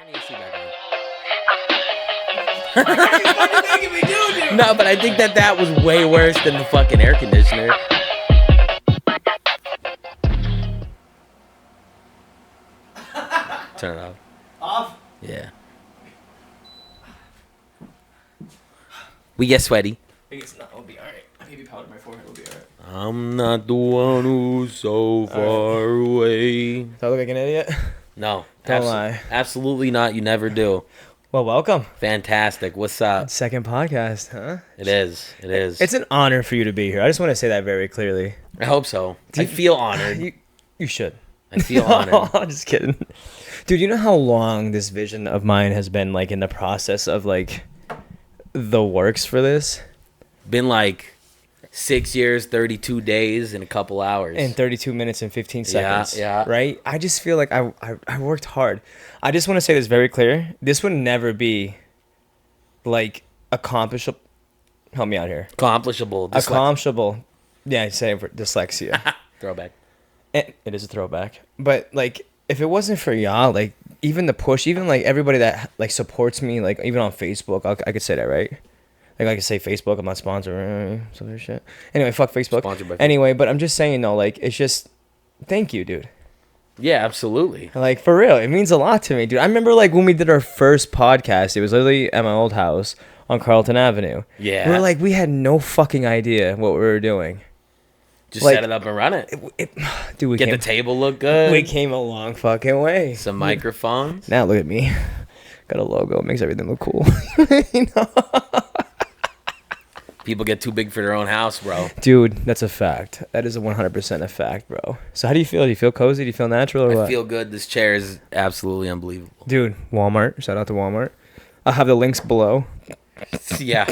What are you making me do, dude? No, but I think that was way worse than the fucking air conditioner. Turn it off. Off? Yeah. We get sweaty. It'll be alright. Maybe powder my forehead will be alright. I'm not the one who's so far away. Do I look like an idiot? No. Don't lie. Absolutely not. You never do. Well, welcome. Fantastic. What's up? Second podcast, huh? It is. It is. It's an honor for you to be here. I just want to say that very clearly. I hope so. I feel honored. You should. I feel honored. I'm just kidding. Dude, you know how long this vision of mine has been, like, in the process of, like, the works for this? Been like 6 years, 32 days, and a couple hours. In 32 minutes and 15 seconds. Yeah. Right? I just feel like I worked hard. I just want to say this very clear. This would never be, like, accomplishable. Help me out here. Accomplishable. Accomplishable. Yeah, say it for dyslexia. Throwback. It is a throwback. But, like, if it wasn't for y'all, like, even the push, even, like, everybody that, like, supports me, like, even on Facebook, I could say that, right? Like, I could say Facebook, I'm not sponsored, some other shit. Anyway, fuck Facebook. Sponsored by Facebook. Anyway, but I'm just saying, though, like, it's just, thank you, dude. Yeah, absolutely. Like, for real, it means a lot to me, dude. I remember, like, when we did our first podcast, it was literally at my old house on Carlton Avenue. Yeah. We were like, we had no fucking idea what we were doing. Just like, set it up and run it. Dude, we Get came, the table look good. we came a long fucking way. Some microphones. Now look at me. Got a logo. It makes everything look cool. You know? People get too big for their own house, bro. Dude, that's a fact. That is a 100% a fact, bro. So how do you feel? Do you feel cozy? Do you feel natural or what? I feel good. This chair is absolutely unbelievable. Dude, Walmart. Shout out to Walmart. I'll have the links below. Yeah.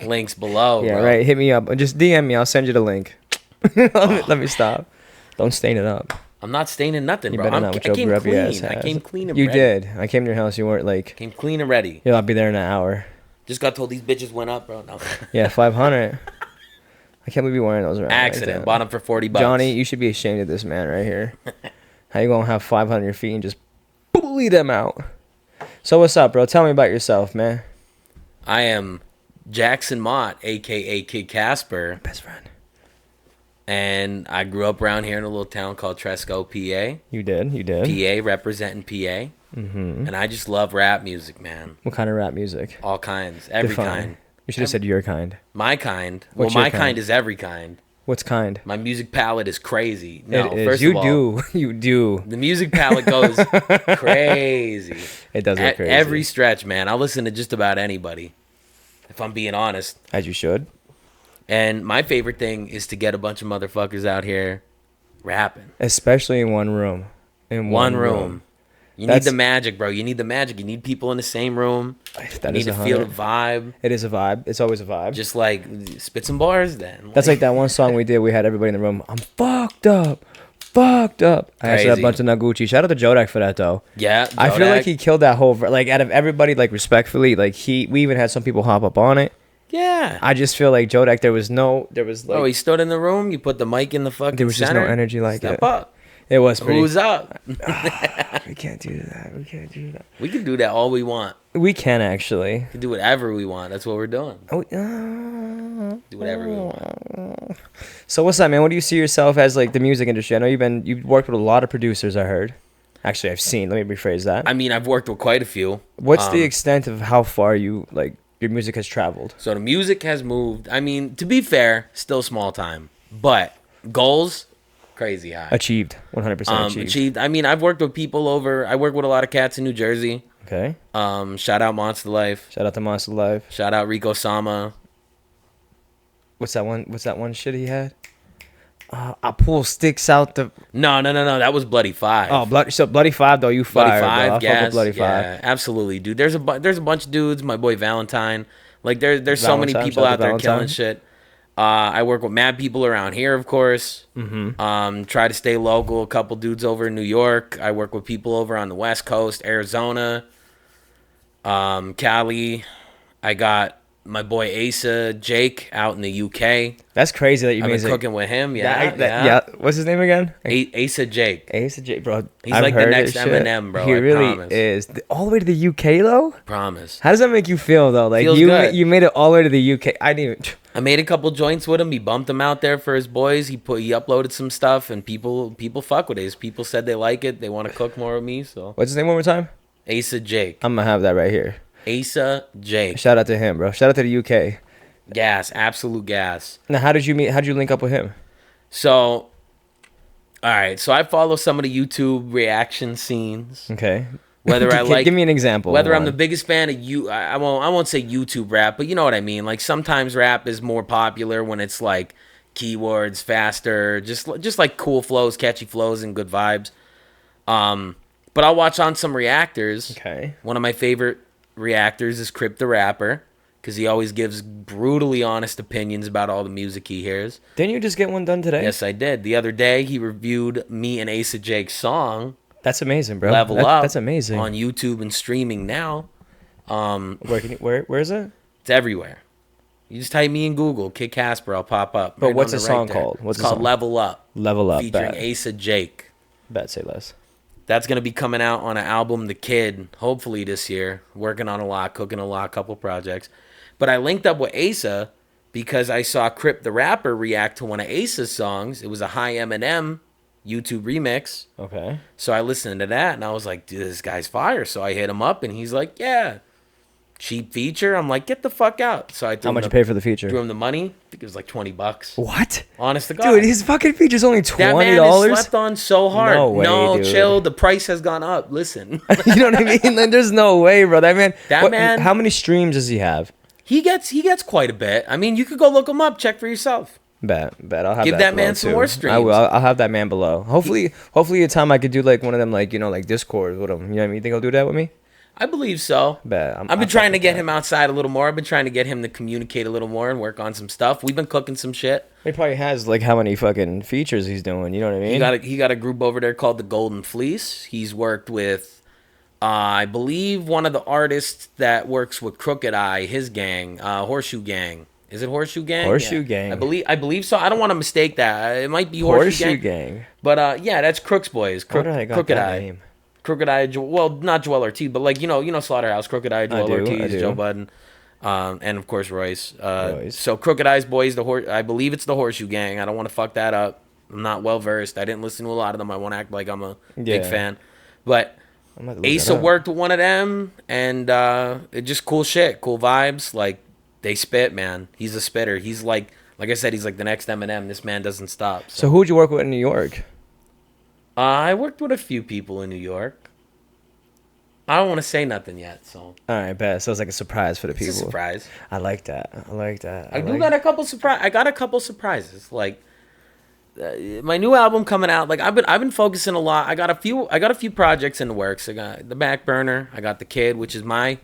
Links below, Yeah, bro. right. Hit me up. Just DM me. I'll send you the link. Let me stop. Don't stain it up. I'm not staining nothing, You bro. better I not with came your grubby clean. ass I ass. came clean and You ready. did. I came to your house. You weren't like, Came clean and ready. yeah, I'll be there in an hour. Just got told these bitches went up, bro. No. Yeah, 500. I can't believe you wearing those around. Accident. Like Bought them for $40. Johnny, you should be ashamed of this man right here. How you gonna have 500 on your feet and just bully them out? So what's up, bro? Tell me about yourself, man. I am Jackson Mott, a.k.a. K.I.D Casper. Best friend. And I grew up around here in a little town called Tresco, PA. You did. PA, representing PA. Mm-hmm. And I just love rap music, man. What kind of rap music? All kinds. Every Define. kind. You should have said your kind. My kind. What's Well, your my kind kind? is every kind. What's kind? My music palette is crazy. No, It is. first You of all, you do. the music palette goes crazy. It does get crazy. Every stretch, man. I'll listen to just about anybody, if I'm being honest. As you should. And my favorite thing is to get a bunch of motherfuckers out here rapping. Especially in one room. In One room. You That's- need the magic, bro. You need the magic. You need people in the same room. That You is need a to feel the 100. vibe. It is a vibe. It's always a vibe. Just like spit some bars then. That's like that one song we did. We had everybody in the room. I'm fucked up. Fucked up. I actually had a Crazy. bunch of Naguchi. Shout out to Jodak for that, though. Yeah. I feel like Jodak. he killed that whole... Like, out of everybody, like, respectfully, like, we even had some people hop up on it. Yeah. I just feel like Jodak, there was, like... Oh, he stood in the room. You put the mic in the fucking there was just no center. energy like Step it. up. It was pretty... Who's up? We can't do that. We can't do that. We can do that all we want. We can, actually. We can do whatever we want. That's what we're doing. Oh, Do whatever we want. So what's up, man? What do you see yourself as, like, the music industry? I know you've worked with a lot of producers, I heard. Actually, I've seen. Let me rephrase that. I mean, I've worked with quite a few. What's the extent of how far you, like, your music has traveled? So the music has moved. I mean, to be fair, still small time. But goals, crazy high. Achieved. 100% achieved. I mean, I've worked with people I work with a lot of cats in New Jersey. Okay. Shout out Monster Life. Shout out to Monster Life. Shout out Rico Sama. What's that one shit he had? I pull sticks out the... No. That was Bloody Five. Oh, Bloody Five, though. You Bloody fired, bro. I Five, fuck with yes, Bloody yeah, Five. absolutely, dude. There's a bunch of dudes. My boy Valentine. Like there's so many Valentine, people shout out out to there Valentine. killing shit. I work with mad people around here, of course. Mm-hmm. Try to stay local. A couple dudes over in New York. I work with people over on the West Coast, Arizona, Cali. I got My boy Asa Jake out in the UK. That's crazy that you I've made been cooking with him. Yeah, yeah. What's his name again? Asa Jake. Asa J, bro. He's I've like the heard next his shit. Eminem, bro. He I really promise. is. All the way to the UK though. Promise. How does that make you feel though? Like Feels good. you made it all the way to the UK. I didn't even. I made a couple joints with him. He bumped them out there for his boys. He uploaded some stuff, and people fuck with it. People said they like it. They want to cook more with me. So What's his name one more time? Asa Jake. I'm gonna have that right here. Asa Jake. Shout out to him, bro. Shout out to the UK. Gas, absolute gas. Now, how did you meet? How did you link up with him? So, all right. So I follow some of the YouTube reaction scenes. Okay. Whether I like, give me an example. Whether I'm the biggest fan of I won't say YouTube rap, but you know what I mean. Like sometimes rap is more popular when it's like keywords, faster, just like cool flows, catchy flows, and good vibes. But I'll watch on some reactors. Okay. One of my favorite reactors is K.I.D the Rapper, because he always gives brutally honest opinions about all the music he hears. Didn't you just get one done today? Yes, I did. The other day, he reviewed me and Asa Jake's song. That's amazing, bro. Level Up. That's amazing. On YouTube and streaming now. Where is it? It's everywhere. You just type me in Google, K.I.D Casper, I'll pop up. But right what's on the right song there. called? What's it's the called song? Level Up. Level Up. Featuring Bet. Asa Jake. Bet, say less. That's going to be coming out on an album, The Kid, hopefully this year. Working on a lot, cooking a lot, couple projects. But I linked up with Asa because I saw K.I.D the Rapper react to one of Asa's songs. It was a High Eminem YouTube remix. Okay. So I listened to that, and I was like, dude, this guy's fire. So I hit him up, and he's like, yeah. Cheap feature. I'm like, get the fuck out. So I threw How him much you pay for the feature? Threw him the money. I think it was like $20. What? Honest to God. Dude, his fucking feature's only $20. That man is slept on so hard. No way, dude. Chill. The price has gone up. Listen. You know what I mean? Like, there's no way, bro. That man. Man. How many streams does he have? He gets quite a bit. I mean, you could go look him up. Check for yourself. Bet. I'll have Give that man some more streams. I will. I'll have that man below. Hopefully, a time I could do like one of them, like like Discord with him. You know what I mean? You think he'll do that with me? I believe so. Bet. I've been trying to get him outside a little more. I've been trying to get him to communicate a little more and work on some stuff. We've been cooking some shit. He probably has like how many fucking features he's doing. You know what I mean? He got a group over there called the Golden Fleece. He's worked with, I believe, one of the artists that works with Crooked Eye, his gang, Horseshoe Gang. Is it Horseshoe Gang? Horseshoe Gang. I believe so. I don't want to mistake that. It might be Horseshoe Gang. But yeah, that's Crooks Boys. Crooked Eye. Name? Crooked Eye. Well, not Joel Ortiz, but like you know Slaughterhouse. Crooked Eye, Joel Ortiz, Joe Budden, and of course Royce. So Crooked Eye's boys, I believe it's the Horseshoe Gang. I don't want to fuck that up. I'm not well versed. I didn't listen to a lot of them. I won't act like I'm a big fan. But Asa worked with one of them, and it just cool shit, cool vibes. Like they spit, man. He's a spitter. He's like I said, he's like the next Eminem. This man doesn't stop. So who'd you work with in New York? I worked with a few people in New York. I don't want to say nothing yet, so. All right, bet. So it's like a surprise for the people. It's a surprise. I like that. I got a couple surprises. Like my new album coming out. Like I've been focusing a lot. I got a few projects in the works. I got the Back Burner. I got the Kid, which is my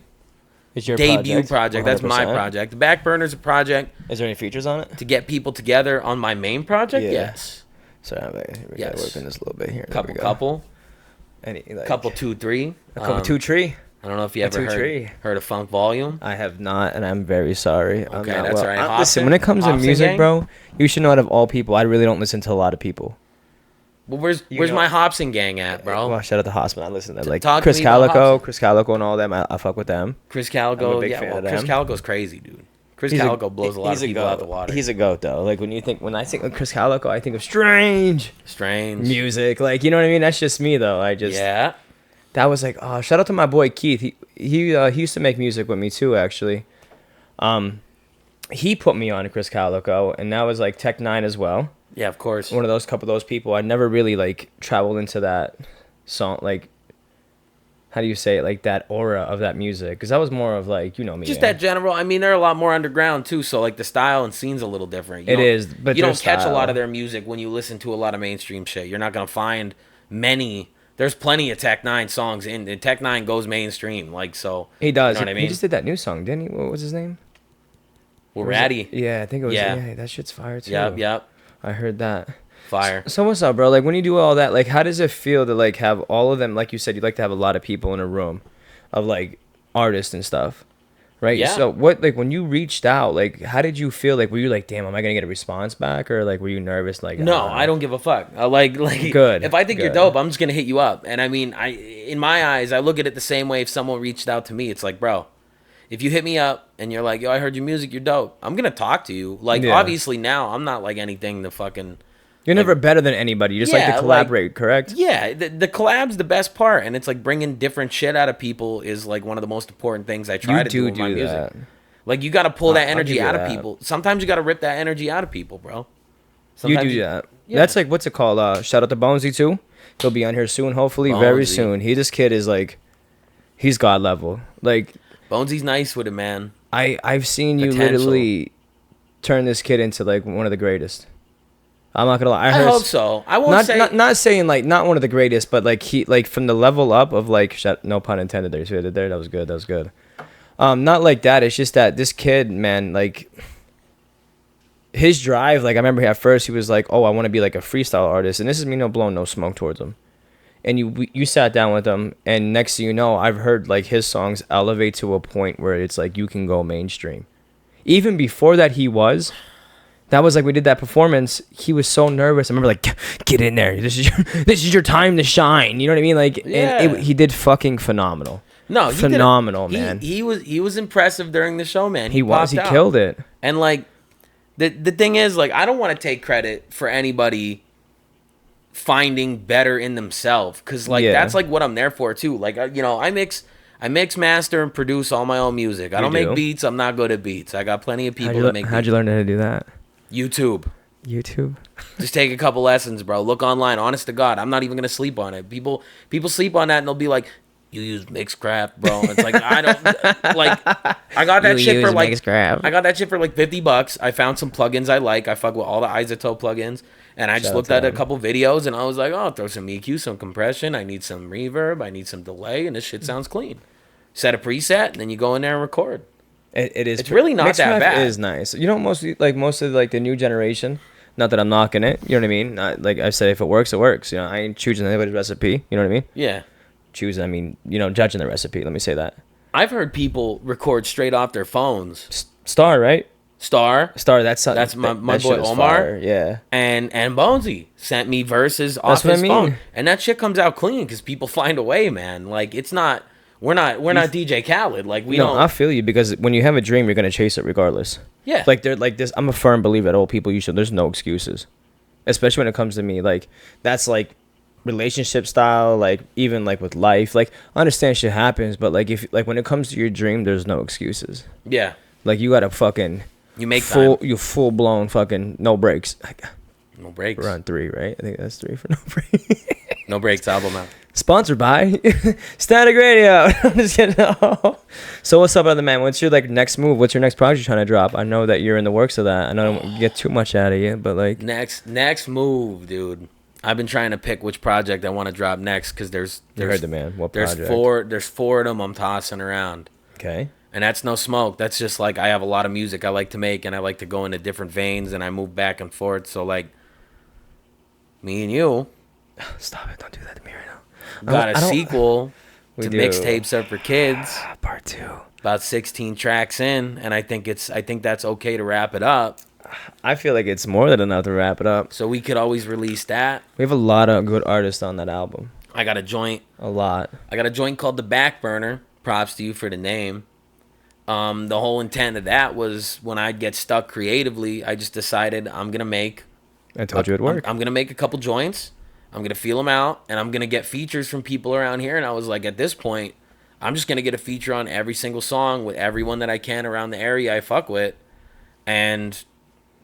debut project. That's my project. The Back Burner's a project. Is there any features on it? To get people together on my main project? Yeah. Yes. So we gotta work on this a little bit here. Couple. Couple 2-3. A couple 2-3. I don't know if you ever heard of Funk Volume. I have not, and I'm very sorry. Okay, that's all right. Listen, when it comes to music, bro, you should know out of all people, I really don't listen to a lot of people. Well, where's my Hobson gang at, bro? Well, shout out to Hobson. I listen to like Talk Chris to me about Calico and all them. I fuck with them. Chris Calico, I'm a big fan of them. Chris Calico's crazy, dude. Chris Calico blows a lot of people out the water. He's a goat, though. Like when I think of Chris Calico, I think of strange music. Like, you know what I mean? That's just me, though. That was like, oh, shout out to my boy Keith. He used to make music with me too, actually. He put me on to Chris Calico, and that was like Tech Nine as well. Yeah, of course. One of those couple of those people. I never really like traveled into that song, like, how do you say it, like that aura of that music, because that was more of like, you know me, just that general. I mean, they're a lot more underground too, so like the style and scene's a little different. It is, but you don't catch a lot of their music when you listen to a lot of mainstream shit. You're not gonna find many. There's plenty of Tech Nine songs and Tech Nine goes mainstream, like, so he does. You know what I mean? He just did that new song, didn't he? What was his name? Well, Ratty. Yeah, I think it was. Yeah, that shit's fire too. Yep. I heard that. Fire. So what's up, bro? Like when you do all that, like how does it feel to like have all of them? Like you said, you like to have a lot of people in a room, of like artists and stuff. right? Yeah. So what, like, when you reached out, like, how did you feel? Like, were you like, damn, am I gonna get a response back, or like, were you nervous? Like, No, I don't give a fuck. Like good, if I think you're good. dope, I'm just gonna hit you up. And I mean, in my eyes, I look at it the same way. If someone reached out to me, it's like, bro, if you hit me up and you're like, yo, I heard your music, you're dope, I'm gonna talk to you. Like, obviously now I'm not like anything to fucking. You're never better than anybody. You just like to collaborate, correct? Yeah, the collab's the best part, and it's like bringing different shit out of people is like one of the most important things I try to do with my music. Like, you got to pull that energy out of people. Sometimes you got to rip that energy out of people, bro. Sometimes you do that. Yeah. That's like, what's it called? Shout out to Bonesy too. He'll be on here soon, hopefully, very soon. This kid is like, he's god level. Like, Bonesy's nice with it, man. I've seen you literally turn this kid into like one of the greatest. I'm not gonna lie. I hope so. I won't say not saying like not one of the greatest, but like he like from the level up of like no pun intended there. So there, that was good. That was good. Not like that. It's just that this kid, man, like his drive. Like I remember at first he was like, "Oh, I want to be like a freestyle artist," and this is me no blowing no smoke towards him. And you sat down with him, and next thing you know, I've heard like his songs elevate to a point where it's like you can go mainstream. Even before that, that was like we did that performance. He was so nervous. I remember like, get in there. This is your time to shine. You know what I mean? Like, yeah. And he did fucking phenomenal. No, phenomenal, man. He was impressive during the show, man. He killed it. And like, the thing is, like, I don't want to take credit for anybody finding better in themselves, because like that's like what I'm there for too. Like, you know, I mix, master, and produce all my own music. I don't make beats. I'm not good at beats. I got plenty of people that make beats. How'd you learn how to do that? YouTube. Just take a couple lessons, bro. Look online. Honest to God, I'm not even gonna sleep on it. People sleep on that and they'll be like, "You use Mixcraft, bro." It's like, I don't like. I got that shit for like Mixcraft. I got that shit for like $50. I found some plugins I like. I fuck with all the Isotope plugins, and I just looked at a couple videos and I was like, "Oh, I'll throw some EQ, some compression. I need some reverb. I need some delay, and this shit sounds clean." Set a preset, and then you go in there and record. It is. It's really not that bad. It is nice. You know, most of like the new generation. Not that I'm knocking it. You know what I mean? Not, like I said, if it works, it works. You know, I ain't choosing anybody's recipe. You know what I mean? Yeah. Choosing. I mean, you know, judging the recipe. Let me say that. I've heard people record straight off their phones. Star, right? Star. That's my boy Omar. Fire, yeah. And Bonesy sent me verses off his phone, and that shit comes out clean because people find a way, man. Like, it's not. We're not DJ Khaled. Like, we don't. I feel you, because when you have a dream, you're gonna chase it regardless. Yeah. Like they're like this. I'm a firm believer that old people there's no excuses, especially when it comes to me. Like that's like relationship style. Like even like with life. Like I understand shit happens, but like if like when it comes to your dream, there's no excuses. Yeah. Like you gotta fucking. You make full blown fucking no breaks. No breaks. We're on 3, right? I think that's 3 for no breaks. No breaks album out. Sponsored by Static Radio. I'm just kidding. So what's up, other man? What's your like next move? What's your next project you're trying to drop? I know that you're in the works of that. I know I don't get too much out of you, but like next move, dude. I've been trying to pick which project I want to drop next, because there's you heard the man. What there's project? There's 4 of them I'm tossing around. Okay. And that's no smoke. That's just like I have a lot of music I like to make, and I like to go into different veins, and I move back and forth. So like me and you. Stop it! Don't do that to me right now. Got a sequel to Mixtapes Are for Kids. Part 2. About 16 tracks in, and I think that's okay to wrap it up. I feel like it's more than enough to wrap it up. So we could always release that. We have a lot of good artists on that album. I got a joint. A lot. I got a joint called The Back Burner. Props to you for the name. The whole intent of that was when I'd get stuck creatively, I just decided I'm going to make... I told you it'd work. I'm going to make a couple joints. I'm going to feel them out, and I'm going to get features from people around here. And I was like, at this point, I'm just going to get a feature on every single song with everyone that I can around the area I fuck with, and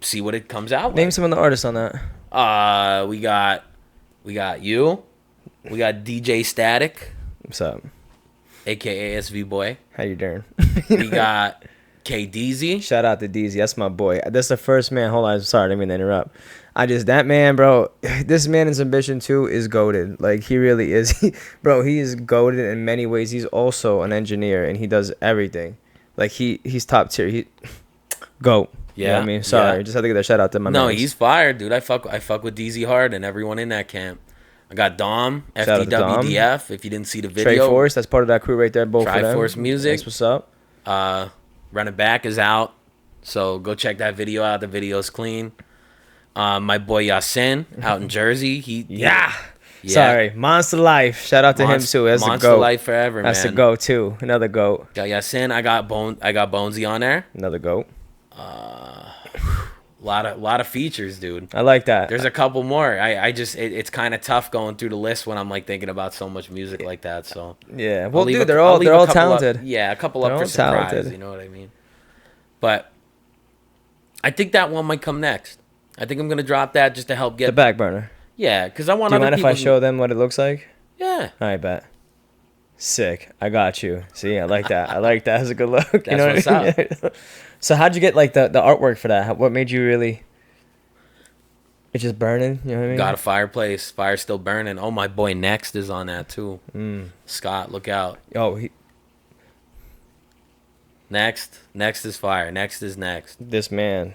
see what it comes out Name some of the artists on that. We got you. We got DJ Static. What's up? AKA SV Boy. How you doing? We got K.I.D. Shout out to DZ. That's my boy. That's the first man. Hold on. Sorry, I didn't mean to interrupt. That man, bro. This man in Submission 2 is goated. Like, he really is. He is goated in many ways. He's also an engineer, and he does everything. Like, he's top tier. GOAT. Yeah. You know what I mean? Sorry. Just had to get that shout out to my man. No, he's fired, dude. I fuck with DZ hard and everyone in that camp. I got Dom, FTWDF, if you didn't see the video. Triforce, that's part of that crew right there, both of them. Triforce Music. That's what's up. Run It Back is out, so go check that video out. The video's clean. My boy Yasin out in Jersey. Yeah. Sorry, Monster Life. Shout out to him too. That's a Monster goat. Life forever, man. That's a goat too. Another goat. Got Yasin. I got Bonesy on there. Another goat. Lot of features, dude. I like that. There's a couple more. I just it's kind of tough going through the list when I'm like thinking about so much music like that. So yeah, well, dude, they're all talented. A couple up for surprise. Talented. You know what I mean? But I think that one might come next. I think I'm gonna drop that just to help get the back burner. Yeah, because I want. Do you mind if I show them what it looks like? Yeah. All right, bet. Sick. I got you. See, I like that. I like that. That's a good look. That's you know what's what I mean? Up. So how'd you get like the artwork for that? What made you really? It's just burning. You know what I mean? Got a fireplace. Fire's still burning. Oh, my boy Next is on that too. Scott, look out. Oh, Next is fire. Next is next. This man.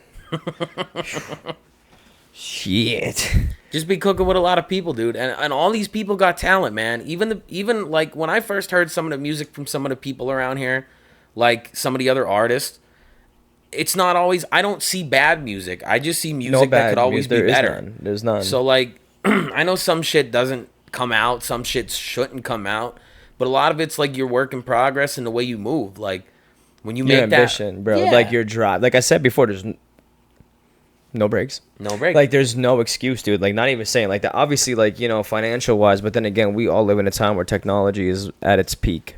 Shit. Just be cooking with a lot of people, dude, and all these people got talent, man. Even like when I first heard some of the music from some of the people around here, like some of the other artists, it's not always. I don't see bad music. I just see music that could always be better. There's none. So like, I know some shit doesn't come out, some shit shouldn't come out, but a lot of it's like your work in progress and the way you move. Like when you make ambition, that, bro. Yeah. Like your drive. Like I said before, there's no breaks. No breaks. Like there's no excuse, dude. Like not even saying like that. Obviously, like financial wise, but then again, we all live in a time where technology is at its peak.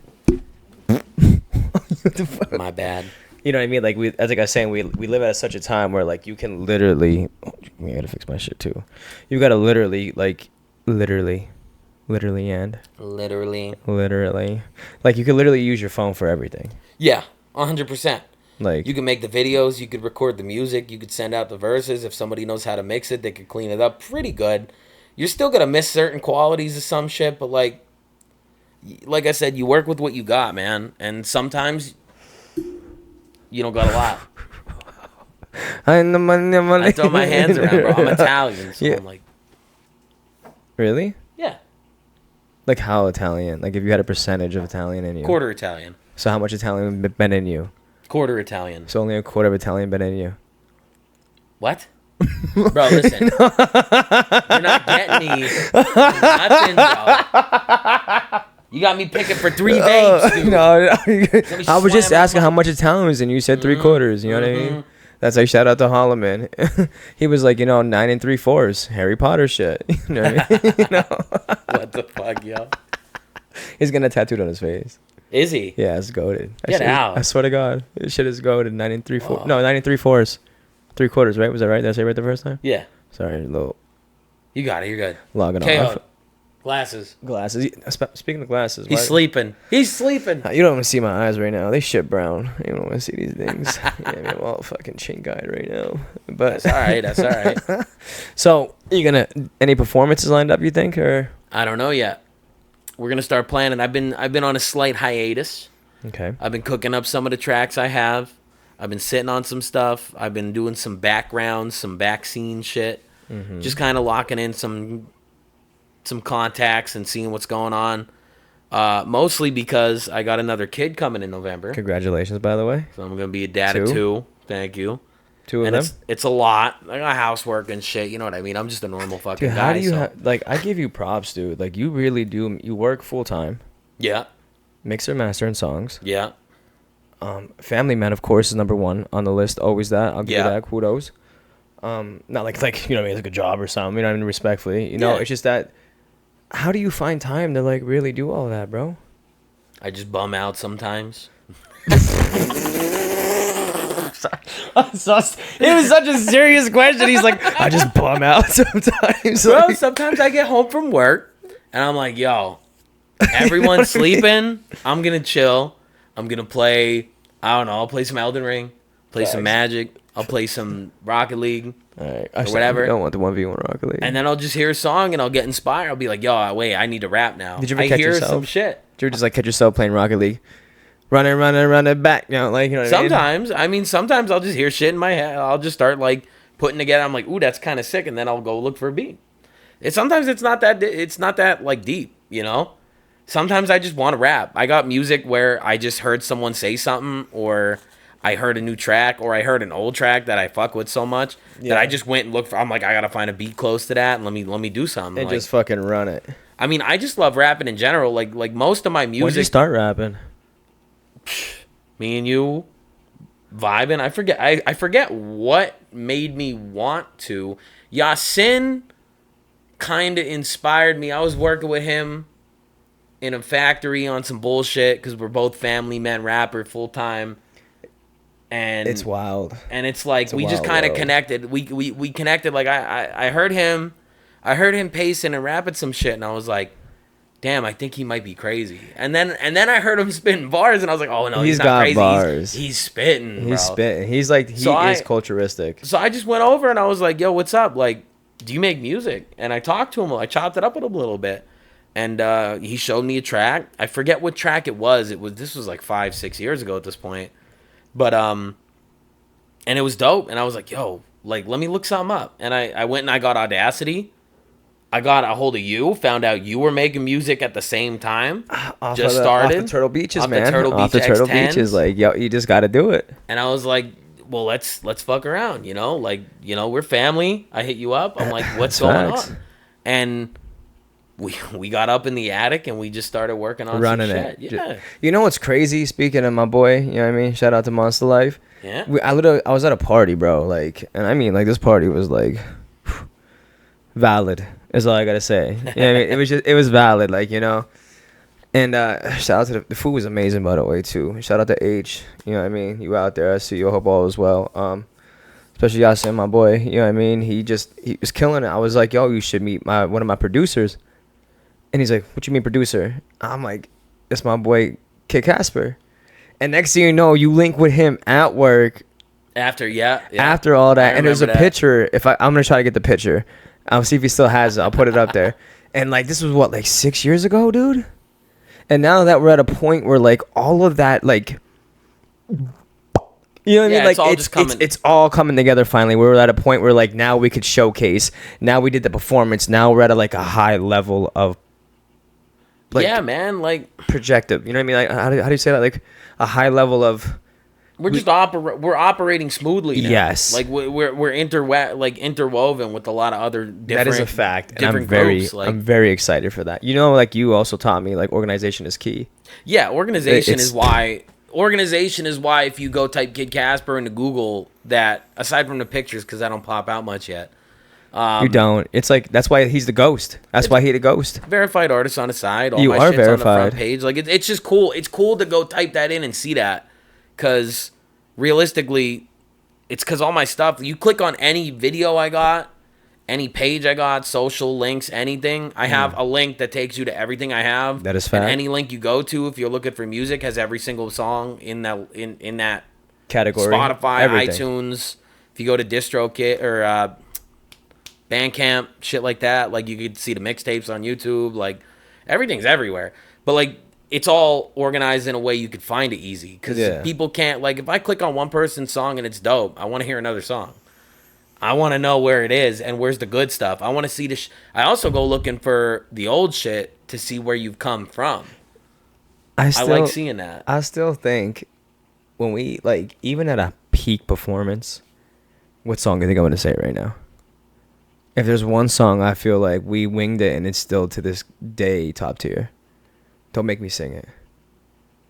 My bad. You know what I mean? Like as like I was saying, we live at such a time where like you can literally. I gotta fix my shit too. You gotta literally like literally, like you could literally use your phone for everything. Yeah, 100%. Like you can make the videos, you could record the music, you could send out the verses. If somebody knows how to mix it, they could clean it up pretty good. You're still gonna miss certain qualities of some shit, but like I said, you work with what you got, man. And sometimes you don't got a lot. I throw my hands around, bro. I'm Italian, so yeah. I'm like, really? Yeah. Like how Italian? Like if you had a percentage of Italian in you? Quarter Italian. So how much Italian been in you? Quarter Italian. So only a quarter of Italian been in you. What? Bro, listen. You're not getting me nothing, bro. You got me picking for 3 babes, dude. No. I was just asking how much Italian was in you. You said 3/4. You know what I mean? That's like shout out to Holloman. He was like 9 3/4 Harry Potter shit. You know what I mean? What the fuck, yo? He's gonna tattooed on his face. Is he? Yeah, it's goated. Get out. I swear to God. This shit is goated. 9 3/4. No, 9 3/4. 3/4, right? Was that right? Did I say it right the first time? Yeah. Sorry, little. You got it. You're good. Logging K.I.D. off. Glasses. Speaking of glasses. He's sleeping. You don't want to see my eyes right now. They shit brown. You don't want to see these things. Yeah, I'm all fucking chink-eyed right now. But That's all right. So, any performances lined up, you think? Or I don't know yet. We're going to start planning. I've been on a slight hiatus. Okay. I've been cooking up some of the tracks I have. I've been sitting on some stuff. I've been doing some backgrounds, some back scene shit. Mm-hmm. Just kind of locking in some contacts and seeing what's going on. Mostly because I got another kid coming in November. Congratulations, by the way. So I'm going to be a dad of 2. Thank you. 2 of them? It's a lot. I got housework and shit. You know what I mean? I'm just a normal fucking guy. How do you I give you props, dude. Like, you really do. You work full time. Yeah. Mixer, mastering songs. Yeah. Family man, of course, is number 1 on the list. Always that. I'll give you that. Kudos. Not like you know what I mean, it's a good job or something. You know what I mean? Respectfully. It's just that. How do you find time to like really do all that, bro? I just bum out sometimes. It was such a serious question. He's like, I just bum out sometimes. Bro, sometimes I get home from work and I'm like, yo, everyone's sleeping. I'm going to chill. I'm going to play, I don't know, I'll play some Elden Ring, play some Magic. I'll play some Rocket League. All right. Or whatever. I don't want the 1v1 Rocket League. And then I'll just hear a song and I'll get inspired. I'll be like, yo, wait, I need to rap now. Did you ever catch yourself? Some shit. Did you ever just like catch yourself playing Rocket League? Run it back. You know what sometimes. I mean, sometimes I'll just hear shit in my head. I'll just start like putting together. I'm like, ooh, that's kind of sick. And then I'll go look for a beat. Sometimes it's not that like deep, you know? Sometimes I just want to rap. I got music where I just heard someone say something or I heard a new track or I heard an old track that I fuck with so much that I just went and looked for. I'm like, I gotta find a beat close to that and let me do something. And like, just fucking run it. I mean, I just love rapping in general. Like most of my music. When did you start rapping? Me and you vibing. I forget what made me want to. Yasin kind of inspired me. I was working with him in a factory on some bullshit because we're both family men, rapper, full time. And it's wild. And it's like we just kind of connected. We connected. Like I heard him pacing and rapping some shit, and I was like, damn, I think he might be crazy. And then I heard him spitting bars, and I was like, oh no, he's not crazy. Bars. He's spitting. Bro. He's spitting. He's like he is culturistic. So I just went over and I was like, yo, what's up? Like, do you make music? And I talked to him. I chopped it up with him a little bit, and he showed me a track. I forget what track it was. This was like 5-6 years ago at this point. But and it was dope, and I was like, yo, like let me look something up. And I went and I got Audacity. I got a hold of you, found out you were making music at the same time. Started off the Turtle Beaches, man. Off the Turtle Beaches, like yo, you just got to do it. And I was like, well, let's fuck around, you know, like we're family. I hit you up. I'm like, what's going on? And we got up in the attic and we just started working on running some shit. Yeah. You know what's crazy? Speaking of my boy, you know what I mean? Shout out to Monster Life. Yeah. I was at a party, bro. Like, and I mean, like this party was like valid. Is all I gotta say. You know what I mean? It was valid, like, you know. And shout out to the food was amazing, by the way, too. Shout out to H. You know what I mean? You out there? I see you. I hope all is well. Especially Yasin, my boy. You know what I mean? He was killing it. I was like, yo, you should meet one of my producers. And he's like, what you mean producer? I'm like, it's my boy K.I.D Casper. And next thing you know, you link with him at work. After all that, and there's a picture. I'm gonna try to get the picture. I'll see if he still has it. I'll put it up there. And like this was what, like 6 years ago, dude. And now that we're at a point where like all of that, like, you know what I mean? Like it's all coming together finally. We're at a point where like now we could showcase. Now we did the performance. Now we're at a high level of. Like, yeah, man. Like projective. You know what I mean? Like how do you say that? Like a high level of. We're operating smoothly now. Yes. Like we're interwoven with a lot of other different. That is a fact. And I'm very excited for that. You know, like you also taught me, like organization is key. Yeah, organization is why if you go type K.I.D Casper into Google, that aside from the pictures, because I don't pop out much yet. You don't. It's like that's why he's the ghost. That's why he's the ghost. Verified artist on the side. All you my are shit's verified. On the front page. Like it's just cool. It's cool to go type that in and see that. Because realistically, it's because all my stuff, you click on any video I got, any page I got, social links, anything, I have a link that takes you to everything I have. That is fact. And any link you go to, if you're looking for music, has every single song in that category. Spotify, everything. iTunes. If you go to DistroKid or Bandcamp, shit like that, like you could see the mixtapes on YouTube. Like everything's everywhere. But like, it's all organized in a way you could find it easy. Because people can't, like, if I click on one person's song and it's dope, I want to hear another song. I want to know where it is and where's the good stuff. I want to see I also go looking for the old shit to see where you've come from. I like seeing that. I still think when we, like, even at a peak performance, what song do you think I'm going to say right now? If there's one song I feel like we winged it and it's still to this day top tier. Don't make me sing it.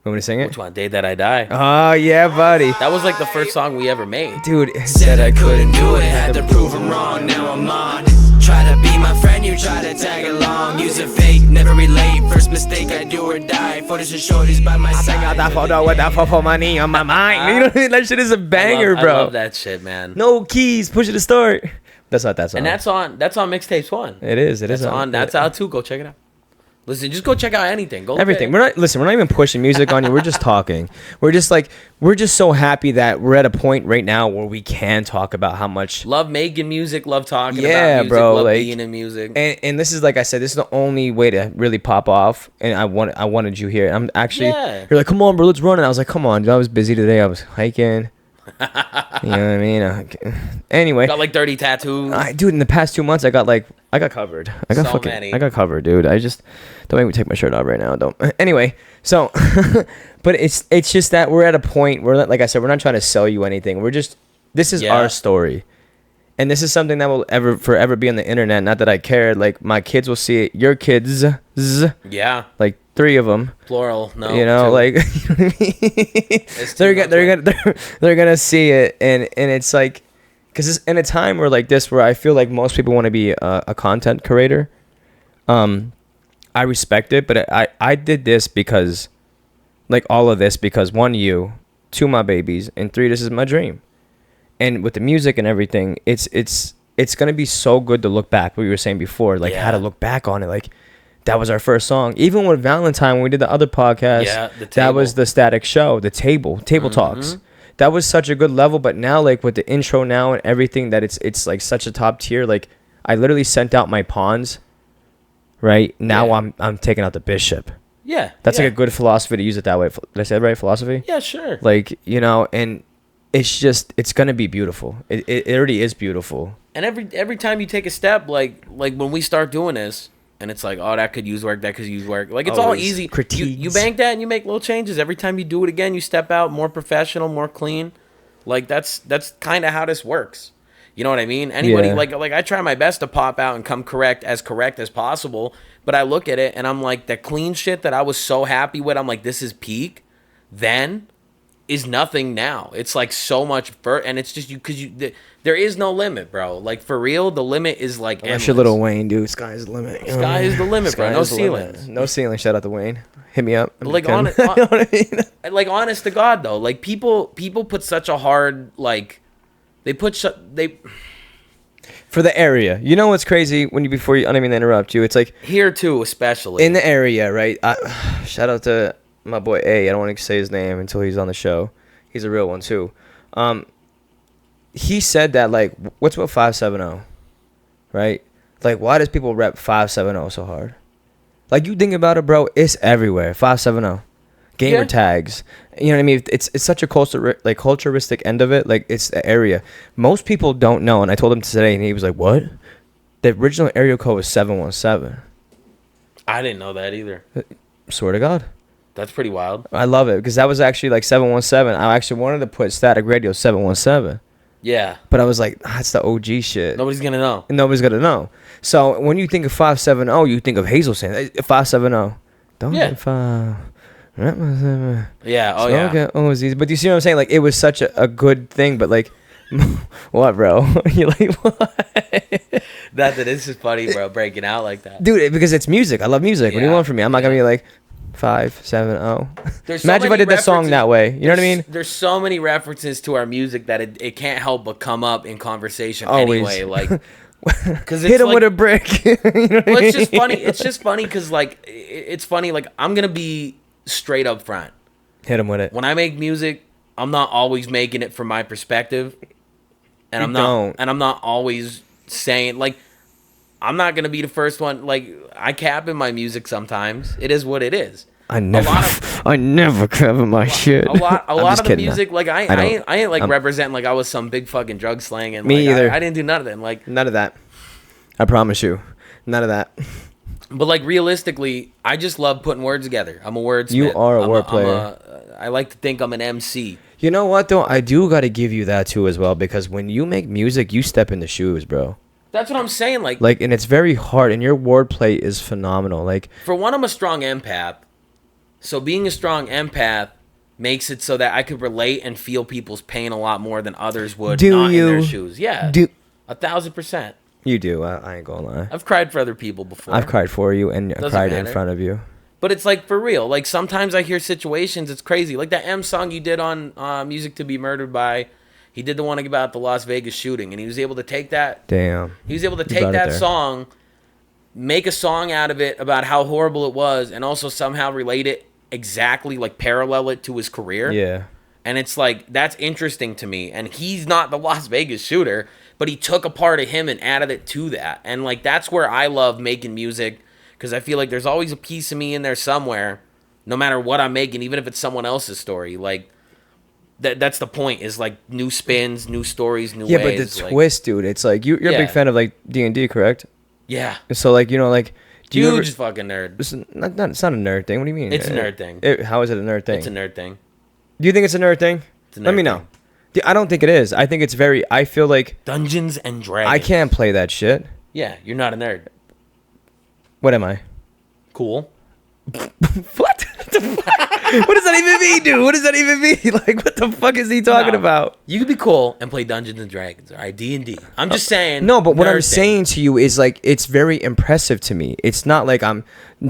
Want me to sing it? Which one? Day That I Die. Oh, yeah, buddy. That was like the first song we ever made. Dude. Said I couldn't do it, had to prove him wrong, now I'm on. Try to be my friend, you try to tag along. Use a fake, never relate. First mistake, I do or die. Photos of shorties by my side. I got that photo with that for money on my mind. You know what I mean? That shit is a banger, bro. I love that shit, man. No keys, push it to start. That's not that song. And that's on Mixtapes 1. It is. That's out too. Go check it out. Listen, just go check out anything. Go everything. We're not even pushing music on you. We're just talking. We're just so happy that we're at a point right now where we can talk about how much love making music, love talking about music, bro, love like, being in music. And this is, like I said, this is the only way to really pop off. And I wanted you here. I'm actually you're like, come on, bro, let's run. And I was like, come on, dude, I was busy today. I was hiking. You know what I mean? Anyway, got like 30 tattoos. Dude, in the past 2 months, I got like I got covered. I got So many. I got covered, dude. I just don't make me take my shirt off right now. Don't. Anyway, so, but it's just that we're at a point where, like I said, we're not trying to sell you anything. We're just, this is our story, and this is something that will forever be on the internet. Not that I care. Like my kids will see it. Your kids, yeah, like 3 of them, plural. No, you know, 2. like you know what I mean? they're gonna see it, and it's like. Because it's in a time where like this, where I feel like most people want to be a content creator, I respect it, but I did this because, like all of this, because 1, you, 2, my babies, and 3, this is my dream. And with the music and everything, it's gonna be so good to look back. What you were saying before, like how to look back on it, like that was our first song. Even with Valentine, when we did the other podcast, that was the Static Show, the table talks. That was such a good level, but now like with the intro now and everything, that it's like such a top tier. Like I literally sent out my pawns. Right now, I'm taking out the bishop. Yeah, that's like a good philosophy to use it that way. Did I say it right? Philosophy? Yeah, sure. Like, you know, and it's gonna be beautiful. It already is beautiful. And every time you take a step, like when we start doing this, and it's like, oh, that could use work, that could use work. Like, it's all easy. You bank that and you make little changes. Every time you do it again, you step out more professional, more clean. Like, that's kind of how this works. You know what I mean? Anybody, like I try my best to pop out and come correct as possible. But I look at it and I'm like, the clean shit that I was so happy with, I'm like, this is peak. Then is nothing now. It's like so much and it's just there is no limit, bro. Like for real, the limit is like endless. That's your Little Wayne, dude. Sky is the limit. Sky is the limit, bro. No ceilings. No ceiling. Shout out to Wayne. Hit me up. Like honest, you know what I mean? Like honest to God though, like people put such a hard like for the area. You know what's crazy I don't mean to interrupt you. It's like here too, especially in the area, right? Shout out to my boy A. I don't want to say his name until he's on the show. He's a real one too. He said that like, what's with 570, right? Like, why does people rep 570 so hard? Like, you think about it, bro. It's everywhere. 570, gamer tags. You know what I mean? It's such a culturistic end of it. Like, it's the area. Most people don't know, and I told him today, and he was like, "What? The original area code was 717." I didn't know that either. Swear to God. That's pretty wild. I love it because that was actually like 717. I actually wanted to put Static Radio 717. Yeah. But I was like, that's the OG shit. Nobody's going to know. Nobody's going to know. So when you think of 570, you think of Hazel saying 570. Don't get 5. Yeah. Oh, yeah. But you see what I'm saying? Like, it was such a good thing, but like, what, bro? You're like, what? This is funny, bro, breaking out like that. Dude, because it's music. I love music. Yeah. What do you want from me? I'm not going to be like, 570. Imagine if I did that song that way. You know what I mean? There's so many references to our music that it can't help but come up in conversation always. Anyway. Like, because hit him with a brick. You know well, it's just funny. It's just funny because like it's funny. Like I'm gonna be straight up front. Hit him with it. When I make music, I'm not always making it from my perspective, and I'm not always saying like. I'm not gonna be the first one. Like I cap in my music sometimes. It is what it is. I never cap in my shit. A lot of the music, like I ain't like representing like I was some big fucking drug slanging. Me like, either. I didn't do none of that. Like none of that. I promise you, none of that. But like realistically, I just love putting words together. I'm a wordsmith. You are a word player. I like to think I'm an MC. You know what though? I do got to give you that too as well because when you make music, you step in the shoes, bro. That's what I'm saying. Like, and it's very hard, and your wordplay is phenomenal. Like, for one, I'm a strong empath, so being a strong empath makes it so that I could relate and feel people's pain a lot more than others would. In their shoes. Yeah, 1,000%. You do. I ain't gonna lie. I've cried for other people before. I've cried for you, and I cried in front of you. But it's like for real. Like sometimes I hear situations. It's crazy. Like that M song you did on "Music to Be Murdered By." He did the one about the Las Vegas shooting, and he was able to take that. Damn. He was able to take that song, make a song out of it about how horrible it was, and also somehow relate it exactly, like parallel it to his career. Yeah. And it's like, that's interesting to me. And he's not the Las Vegas shooter, but he took a part of him and added it to that. And like, that's where I love making music, because I feel like there's always a piece of me in there somewhere, no matter what I'm making, even if it's someone else's story. Like, that's the point, is like new spins, new stories, new ways. Yeah, but the twist, dude, it's like you're a big fan of like D&D, correct? Yeah. So like like. Huge fucking nerd. It's not a nerd thing. What do you mean? It's a nerd thing. How is it a nerd thing? It's a nerd thing. Do you think it's a nerd thing? Let me know. I don't think it is. I think it's very. I feel like Dungeons and Dragons. I can't play that shit. Yeah, you're not a nerd. What am I? Cool. What? What does that even mean, dude? What does that even mean? Like, what the fuck is he talking about? You could be cool and play Dungeons and Dragons, or D&D. I'm just saying. No, but what I'm saying to you is like it's very impressive to me. It's not like I'm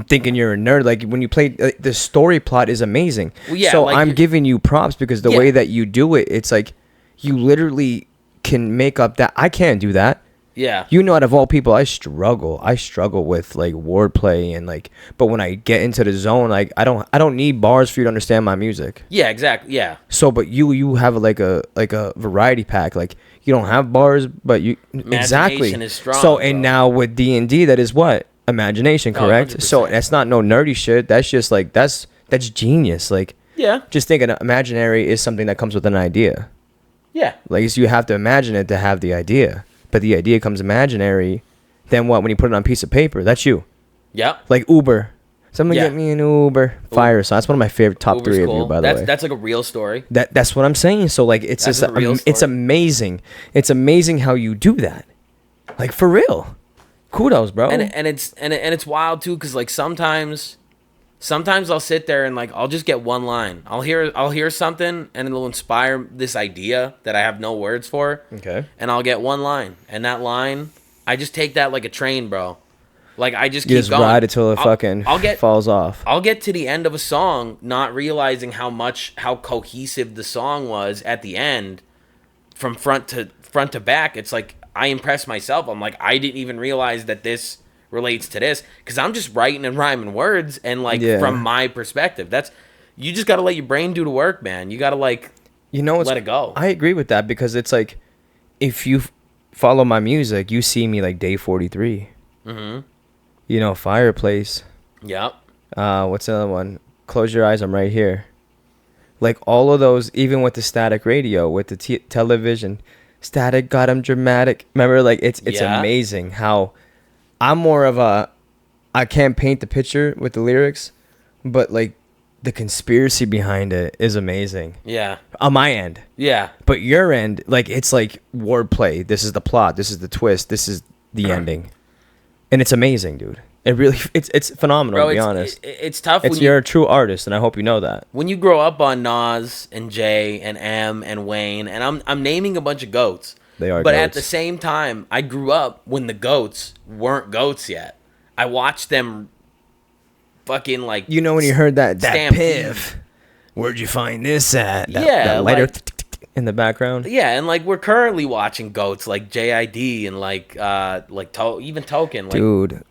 thinking you're a nerd. Like when you play, the story plot is amazing. Well, yeah, so like I'm giving you props because the way that you do it, it's like you literally can make up that. I can't do that. Yeah. Out of all people, I struggle with like wordplay and like, but when I get into the zone, like I don't need bars for you to understand my music. Yeah, exactly. Yeah. So, but you have like a variety pack. Like you don't have bars, but you exactly. Is strong, so, and now with D&D, that is what imagination, correct? 100%. So that's not no nerdy shit. That's just like that's genius. Like just think an imaginary is something that comes with an idea. Yeah. Like so you have to imagine it to have the idea. But the idea comes imaginary, then what? When you put it on a piece of paper, that's you. Yep. Like Uber. Someone get me an Uber. Fire song. That's one of my favorite top Uber's 3 of cool. you, by the way. That's like a real story. That's what I'm saying. So like it's just it's amazing. It's amazing how you do that. Like for real. Kudos, bro. And it's wild too, because like sometimes I'll sit there and like I'll just get one line. I'll hear something and it'll inspire this idea that I have no words for. Okay. And I'll get one line, and that line, I just take that like a train, bro. Like I just keep going. Ride it till it falls off. I'll get to the end of a song, not realizing how cohesive the song was at the end, from front to back. It's like I impress myself. I'm like, I didn't even realize that this relates to this, because I'm just writing and rhyming words, and like from my perspective, you just got to let your brain do the work, man. You got to like let it go. I agree with that, because it's like if you follow my music, you see me like Day 43. Fireplace. Yep. What's the other one? Close Your Eyes, I'm Right Here. Like all of those, even with the static radio, with the television, static got 'em dramatic. Remember, like it's amazing how I'm more of I can't paint the picture with the lyrics, but like the conspiracy behind it is amazing. Yeah. On my end. Yeah. But your end, like it's like wordplay. This is the plot. This is the twist. This is the ending. And it's amazing, dude. It really, it's phenomenal, bro, to be honest. It's tough. You're a true artist, and I hope you know that. When you grow up on Nas and Jay and M and Wayne, and I'm naming a bunch of goats. They are But goats. at the same time, I grew up when the goats weren't goats yet. I watched them fucking like... when you heard that piff, where'd you find this at? That lighter in the background. Yeah, and like we're currently watching goats like K.I.D and even Token. Like, dude.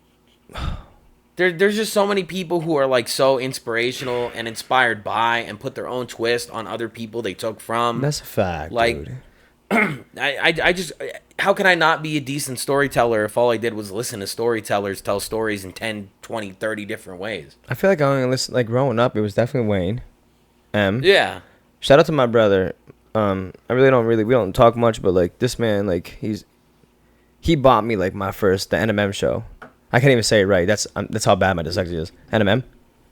There's just so many people who are like so inspirational and inspired by and put their own twist on other people they took from. That's a fact, like, dude. I just, how can I not be a decent storyteller if all I did was listen to storytellers tell stories in 10, 20, 30 different ways? I feel like I only listened, like growing up, it was definitely Wayne. Yeah. Shout out to my brother. We don't talk much, but like this man, like he bought me like the NMM show. I can't even say it right. That's how bad my dyslexia is. NMM?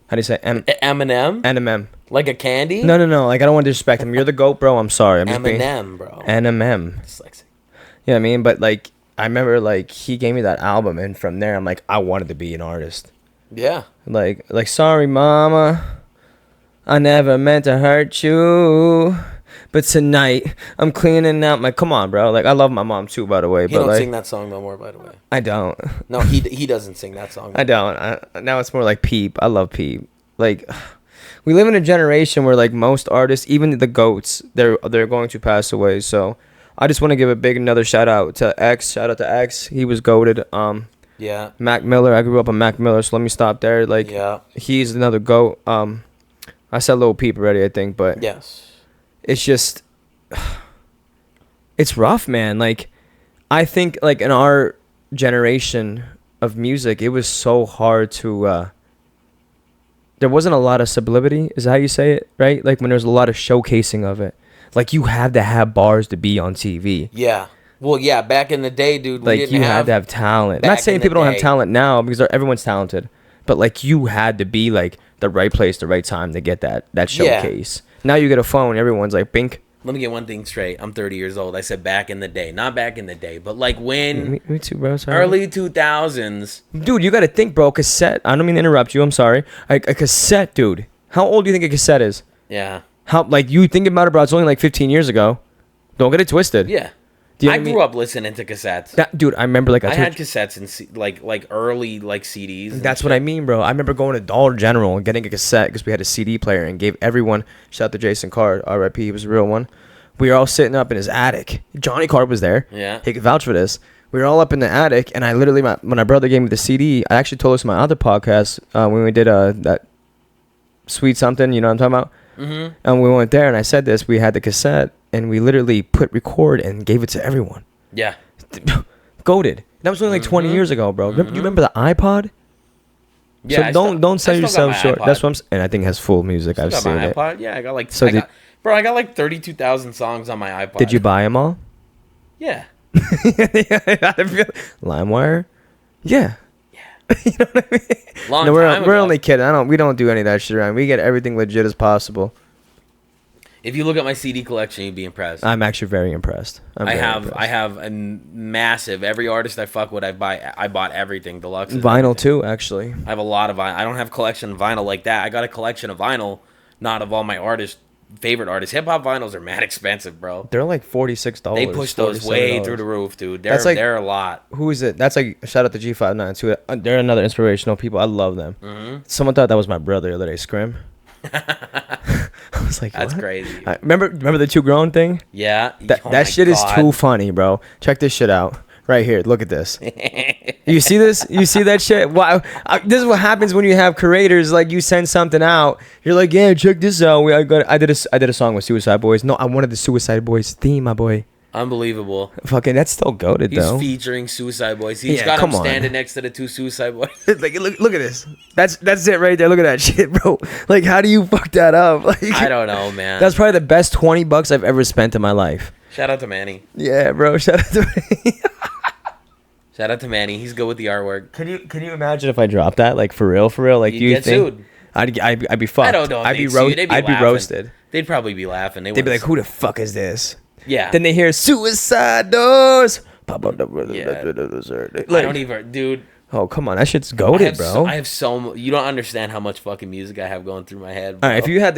How do you say Eminem? NMM. Like a candy? No. Like I don't want to disrespect him. You're the GOAT, bro. I'm sorry. I'm just Eminem, bro. NMM. Dyslexic. You know what I mean? But like I remember like he gave me that album, and from there I'm like I wanted to be an artist. Yeah. Like sorry, mama. I never meant to hurt you. But tonight, I'm cleaning out my... Come on, bro. Like, I love my mom, too, by the way. He don't sing that song no more, by the way. I don't. No, he doesn't sing that song. I don't. Now it's more like Peep. I love Peep. Like, we live in a generation where, like, most artists, even the GOATs, they're going to pass away. So, I just want to give a big another shout-out to X. Shout out to X. He was GOATed. Yeah. Mac Miller. I grew up on Mac Miller, so let me stop there. Like, yeah. He's another GOAT. I said Lil Peep already, I think, but... Yes. It's just, it's rough, man. Like, I think, like, in our generation of music, it was so hard to, there wasn't a lot of sublimity, is that how you say it, right? Like, when there's a lot of showcasing of it. Like, you had to have bars to be on TV. Yeah. Well, yeah, back in the day, dude, like you had to have talent. Not saying people don't have talent now because everyone's talented, but like you had to be like the right place, the right time to get that showcase. Yeah. Now you get a phone, everyone's like, bink. Let me get one thing straight. I'm 30 years old. I said back in the day, not back in the day, but like when me too, bro. Sorry. Early 2000s. Dude, you got to think, bro. Cassette. I don't mean to interrupt you. I'm sorry. A cassette, dude. How old do you think a cassette is? Yeah. How like you think about it, bro? It's only like 15 years ago. Don't get it twisted. Yeah. I grew up listening to cassettes. Dude, I remember like I had cassettes and like early like CDs. That's what I mean, bro. I remember going to Dollar General and getting a cassette because we had a CD player and gave everyone. Shout out to Jason Card, R.I.P. He was a real one. We were all sitting up in his attic. Johnny Card was there. Yeah, he could vouch for this. We were all up in the attic, and I literally, when my brother gave me the CD, I actually told this in my other podcast when we did that Sweet Something. You know what I'm talking about? Mm-hmm. And we went there, and I said this. We had the cassette, and we literally put record and gave it to everyone. Yeah. Goated. That was only like 20 years ago, bro. You remember the iPod? Yeah. So don't sell yourself short. iPod. That's what I'm saying. And I think it has full music. I've seen my it. iPod. Yeah, I got like. So bro, I got like 32,000 songs on my iPod. Did you buy them all? Yeah. LimeWire? Yeah. You know what I mean? Long no, time we're ago. only kidding. We don't do any of that shit around. We get everything legit as possible. If you look at my CD collection, you'd be impressed. I'm actually very impressed. I have a massive. Every artist I fuck with, I bought everything. Deluxe. Vinyl too, actually. I have a lot of vinyl. I don't have collection of vinyl like that. I got a collection of vinyl, not of all my favorite artists. Hip hop vinyls are mad expensive, bro. They're like $46. They push those way through the roof, dude. They're a lot. Who is it? That's like shout out to G59 too. They're another inspirational people. I love them. Mm-hmm. Someone thought that was my brother the other day. Scrim. I was like, that's what? crazy. Remember the two grown thing? Yeah. That shit is too funny, bro. Check this shit out. Right here, look at this. You see this? You see that shit? Wow, this is what happens when you have creators. Like you send something out, you're like, yeah, check this out. I did a song with Suicide Boys. No, I wanted the Suicide Boys theme, my boy. Unbelievable. Fucking, that's still goated though. He's featuring Suicide Boys. He's got him standing next to the two Suicide Boys. Like, look at this. That's it right there. Look at that shit, bro. Like, how do you fuck that up? Like, I don't know, man. That's probably the best $20 I've ever spent in my life. Shout out to Manny. Yeah, bro. Shout out to Manny. Shout out to Manny. He's good with the artwork. Can you imagine if I dropped that? Like for real? Like, you'd get sued. I'd be fucked. I don't know. I'd be roasted. They'd probably be laughing. They'd be like, "Who the fuck is this?" Yeah. Then they hear suicide doors. Pop up. Yeah. Like, I don't even, dude. Oh, come on. That shit's goated, bro. I have you don't understand how much fucking music I have going through my head, bro. All right, if you had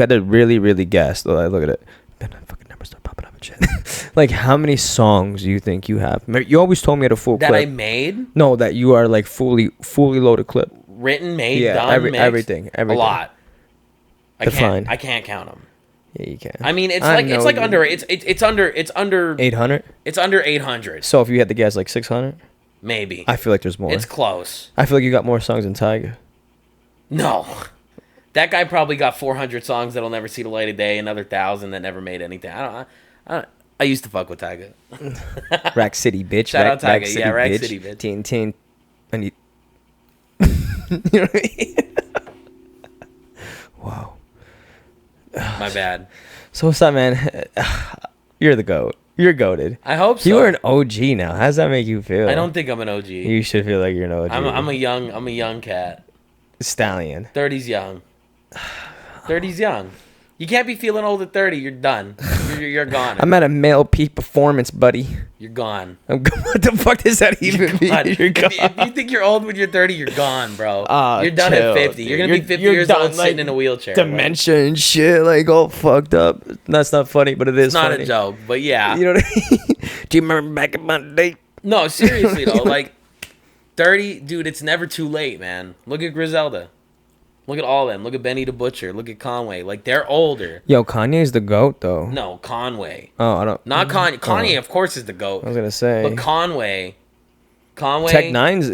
to really, really guess, look at it. Then fucking numbers start popping up and shit. Like, how many songs do you think you have? You always told me at a full clip. That I made? No, that you are like fully loaded clip. Written, made, done, mixed. Everything. A lot. Define. I can't count them. Yeah, you can. I mean, it's under 800. It's under 800. So if you had to guess, like 600. Maybe. I feel like there's more. It's close. I feel like you got more songs than Tyga. No. That guy probably got 400 songs that'll never see the light of day, another 1,000 that never made anything. I used to fuck with Tyga. Rack City, bitch. Shout out Tyga. Yeah, Rack City, bitch. Teen. I need... You know what I mean? Wow. My bad. So what's up, man? You're the GOAT. You're goated. I hope so. You are an OG now. How does that make you feel? I don't think I'm an OG. You should feel like you're an OG. I'm a young cat. Stallion. 30's young. 30's young. You can't be feeling old at 30. You're done. You're gone. I'm at a male peak performance, buddy. You're gone. What the fuck does that even mean? You're gone. If you think you're old when you're 30, you're gone, bro. You're done chill, at 50. Dude. You're gonna be 50 years done, old, like, sitting in a wheelchair. Dementia and shit, like all fucked up. That's not funny, but it is. It's not funny. a joke, but yeah. You know what I mean? Do you remember back in my day? No, seriously though, like 30, dude. It's never too late, man. Look at Griselda. Look at all of them. Look at Benny the Butcher. Look at Conway. Like, they're older. Yo, Kanye's the GOAT, though. No, Conway. Oh, I don't... Not Kanye. Kanye, of course, is the GOAT. I was going to say. But Conway... Tech Nine's...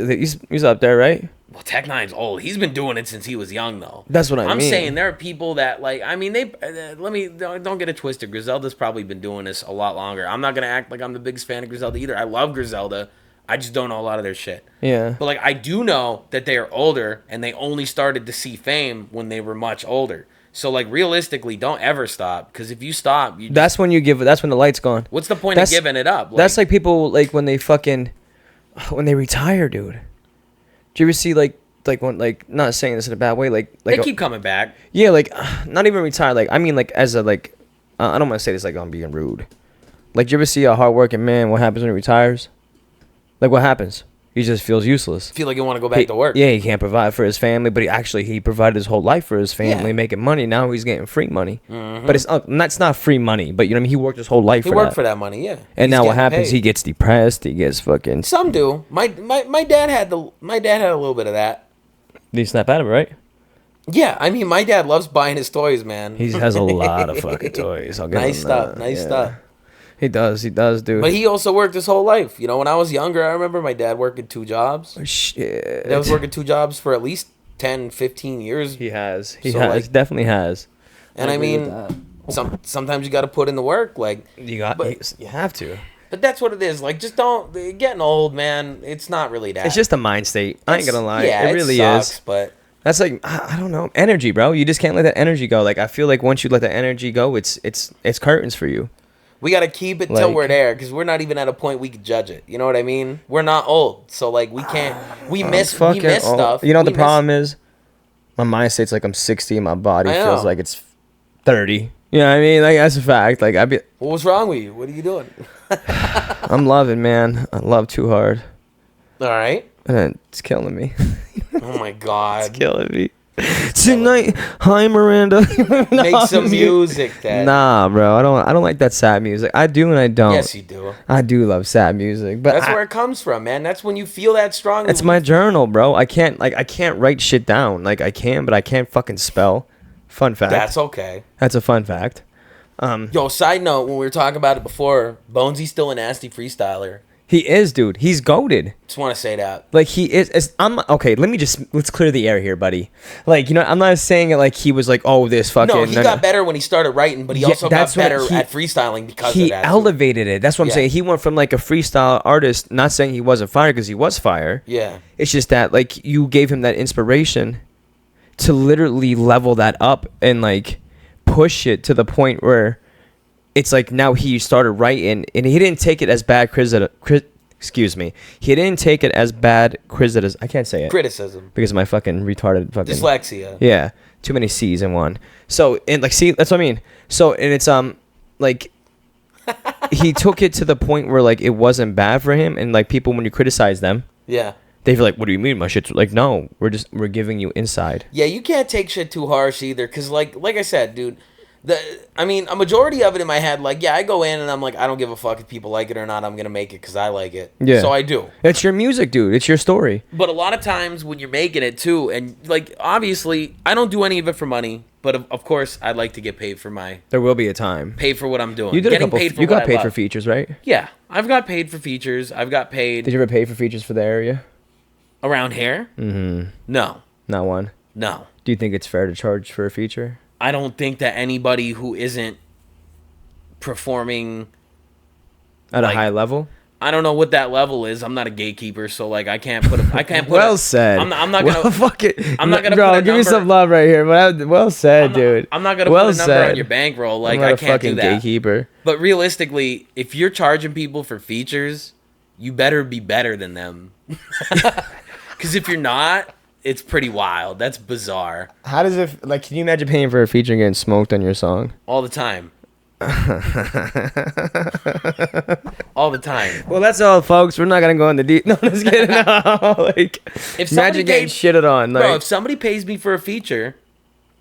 He's up there, right? Well, Tech Nine's old. He's been doing it since he was young, though. That's what I mean. I'm saying there are people that, like... I mean, don't get it twisted. Griselda's probably been doing this a lot longer. I'm not going to act like I'm the biggest fan of Griselda either. I love Griselda. I just don't know a lot of their shit. Yeah. But, like, I do know that they are older, and they only started to see fame when they were much older. So like realistically, don't ever stop, because if you stop, that's when that's when the light's gone. What's the point of giving it up? That's like people like when they retire, dude. Do you ever see like when, like, not saying this in a bad way, like they keep coming back. Yeah, like not even retire. Like I mean, like as a like I don't want to say this like I'm being rude. Like, do you ever see a hardworking man? What happens when he retires? Like, what happens? He just feels useless. Feel like you want to go back to work. Yeah, he can't provide for his family, but he provided his whole life for his family, making money. Now he's getting free money, but it's not free money. But you know what I mean? He worked his whole life. He worked for that money, yeah. And now what happens? Paid. He gets depressed. He gets fucking. Some do. My dad had a little bit of that. Did he snap out of it, right? Yeah, I mean, my dad loves buying his toys, man. He has a lot of fucking toys. I'll give him stuff. Nice stuff. He does, dude. But he also worked his whole life. You know, when I was younger, I remember my dad working 2 jobs. Oh, shit. Dad was working 2 jobs for at least 10, 15 years. He definitely has. And I mean, sometimes you got to put in the work. Like you have to. But that's what it is. Like, just don't. Getting old, man. It's not really that. It's just a mind state. I ain't gonna lie. Yeah, it really sucks, is. But that's like I don't know, energy, bro. You just can't let that energy go. Like I feel like once you let that energy go, it's curtains for you. We got to keep it till we're there, because we're not even at a point we can judge it. You know what I mean? We're not old. So, like, we can't... We miss stuff. You know what the problem is? My mind state's like I'm 60 and my body feels like it's 30. You know what I mean? Like, that's a fact. Like, Well, what's wrong with you? What are you doing? I'm loving, man. I love too hard. All right. And it's killing me. Oh, my God. It's killing me. Tonight, hi Miranda. Make some music, Dad. Nah, bro, I don't like that sad music. I do and I don't. Yes, you do. I do love sad music, but that's where it comes from, man. That's when you feel that strong. It's my journal, bro. I can't write shit down. Like I can, but I can't fucking spell. Fun fact. That's okay. That's a fun fact. Yo, side note, when we were talking about it before, Bonesy's still a nasty freestyler. He is, dude. He's goated. Just want to say that. Like, he is. Okay, let's clear the air here, buddy. Like, you know, I'm not saying it like he was like, oh, this fucking. No, he got better when he started writing, but he also got better at freestyling because of that. He elevated it. That's what I'm saying. He went from like a freestyle artist, not saying he wasn't fire, because he was fire. Yeah. It's just that, like, you gave him that inspiration to literally level that up and, like, push it to the point where it's like now he started writing, and he didn't take it as bad excuse me. He didn't take it as bad criticism. I can't say it. Criticism. Because of my fucking retarded fucking dyslexia. Yeah. Too many C's in one. So, and like, see, that's what I mean. So, and it's like he took it to the point where like it wasn't bad for him, and like people, when you criticize them, yeah, they feel like, what do you mean my shit's like, no, we're giving you inside. Yeah, you can't take shit too harsh either, because like I said, dude, I mean, a majority of it in my head, like, yeah, I go in and I'm like, I don't give a fuck if people like it or not. I'm going to make it because I like it. Yeah. So I do. It's your music, dude. It's your story. But a lot of times when you're making it, too, and, like, obviously, I don't do any of it for money. But, of course, I'd like to get paid for There will be a time. Paid for what I'm doing. You did you got paid for features, right? Yeah. I've got paid for features. I've got paid. Did you ever pay for features for the area? Around here? Mm-hmm. No. Not one? No. Do you think it's fair to charge for a feature? I don't think that anybody who isn't performing at a high level, I don't know what that level is. I'm not a gatekeeper, so like I can't put. Well said. I'm not gonna. Fuck it. I'm not gonna. Bro, give me some love right here. But well said, dude. I'm not gonna put a number on your bankroll. Like I can't do that. Gatekeeper. But realistically, if you're charging people for features, you better be better than them. Because if you're not, it's pretty wild. That's bizarre. How does it, like, can you imagine paying for a feature and getting smoked on your song? All the time. All the time. Well, that's all, folks. We're not going to go into deep. No, I'm just kidding. No. Like, if imagine getting shitted on. Like, bro, if somebody pays me for a feature,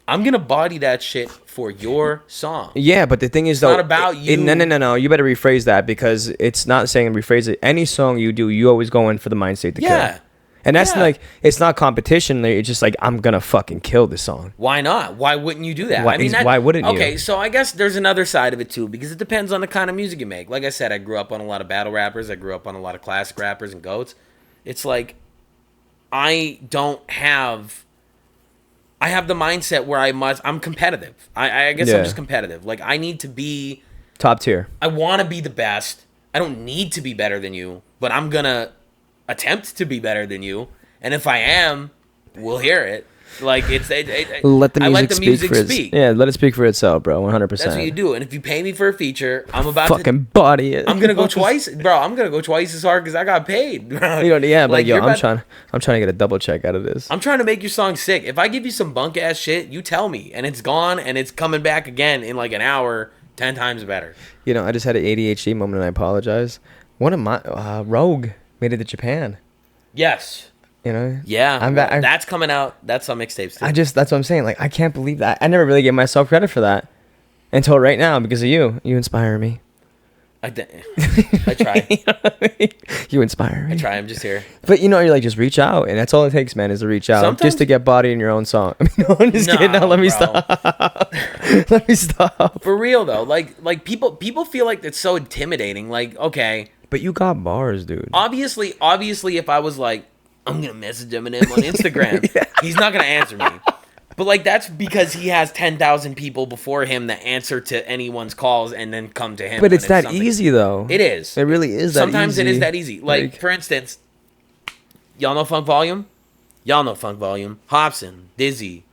I'm going to body that shit for your song. Yeah, but the thing is, it's not about you. No. You better rephrase that, because it's not saying rephrase it. Any song you do, you always go in for the mind state to kill. And that's like, it's not competition. It's just like, I'm going to fucking kill this song. Why not? Why wouldn't you do that? Why wouldn't you? Okay, so I guess there's another side of it too, because it depends on the kind of music you make. Like I said, I grew up on a lot of battle rappers. I grew up on a lot of classic rappers and goats. It's like, I have the mindset where I'm competitive. I guess I'm just competitive. Like, I need to be top tier. I want to be the best. I don't need to be better than you, but I'm going to attempt to be better than you, and if I am, we'll hear it. Like let the I let music speak. Yeah, let it speak for itself, bro. 100%. That's what you do. And if you pay me for a feature, I'm about fucking body it. I'm gonna go twice, bro. I'm gonna go twice as hard because I got paid. Bro. Yeah, like, yo, I'm trying to get a double check out of this. I'm trying to make your song sick. If I give you some bunk ass shit, you tell me, and it's gone, and it's coming back again in like an hour, 10 times better. You know, I just had an ADHD moment, and I apologize. One of my Rogue made it to Japan. Yes. You know. Yeah. That's coming out. That's on mixtapes too. That's what I'm saying. Like, I can't believe that. I never really gave myself credit for that until right now because of you. You inspire me. I try. You know what I mean? You inspire me. I try. I'm just here. But you're like, just reach out, and that's all it takes, man, is to reach out. Sometimes, just to get body in your own song. I mean, no, I'm just kidding. Now let me stop. Let me stop. For real though, like people feel like it's so intimidating. Like, okay, but you got bars, dude. Obviously, if I was like, I'm gonna message Eminem on Instagram, yeah. He's not gonna answer me. But like that's because he has 10,000 people before him that answer to anyone's calls and then come to him. But it's that easy though. It is. It really is that Sometimes easy. It is that easy. Like for instance, y'all know Funk Volume? Y'all know Funk Volume. Hobson, Dizzy.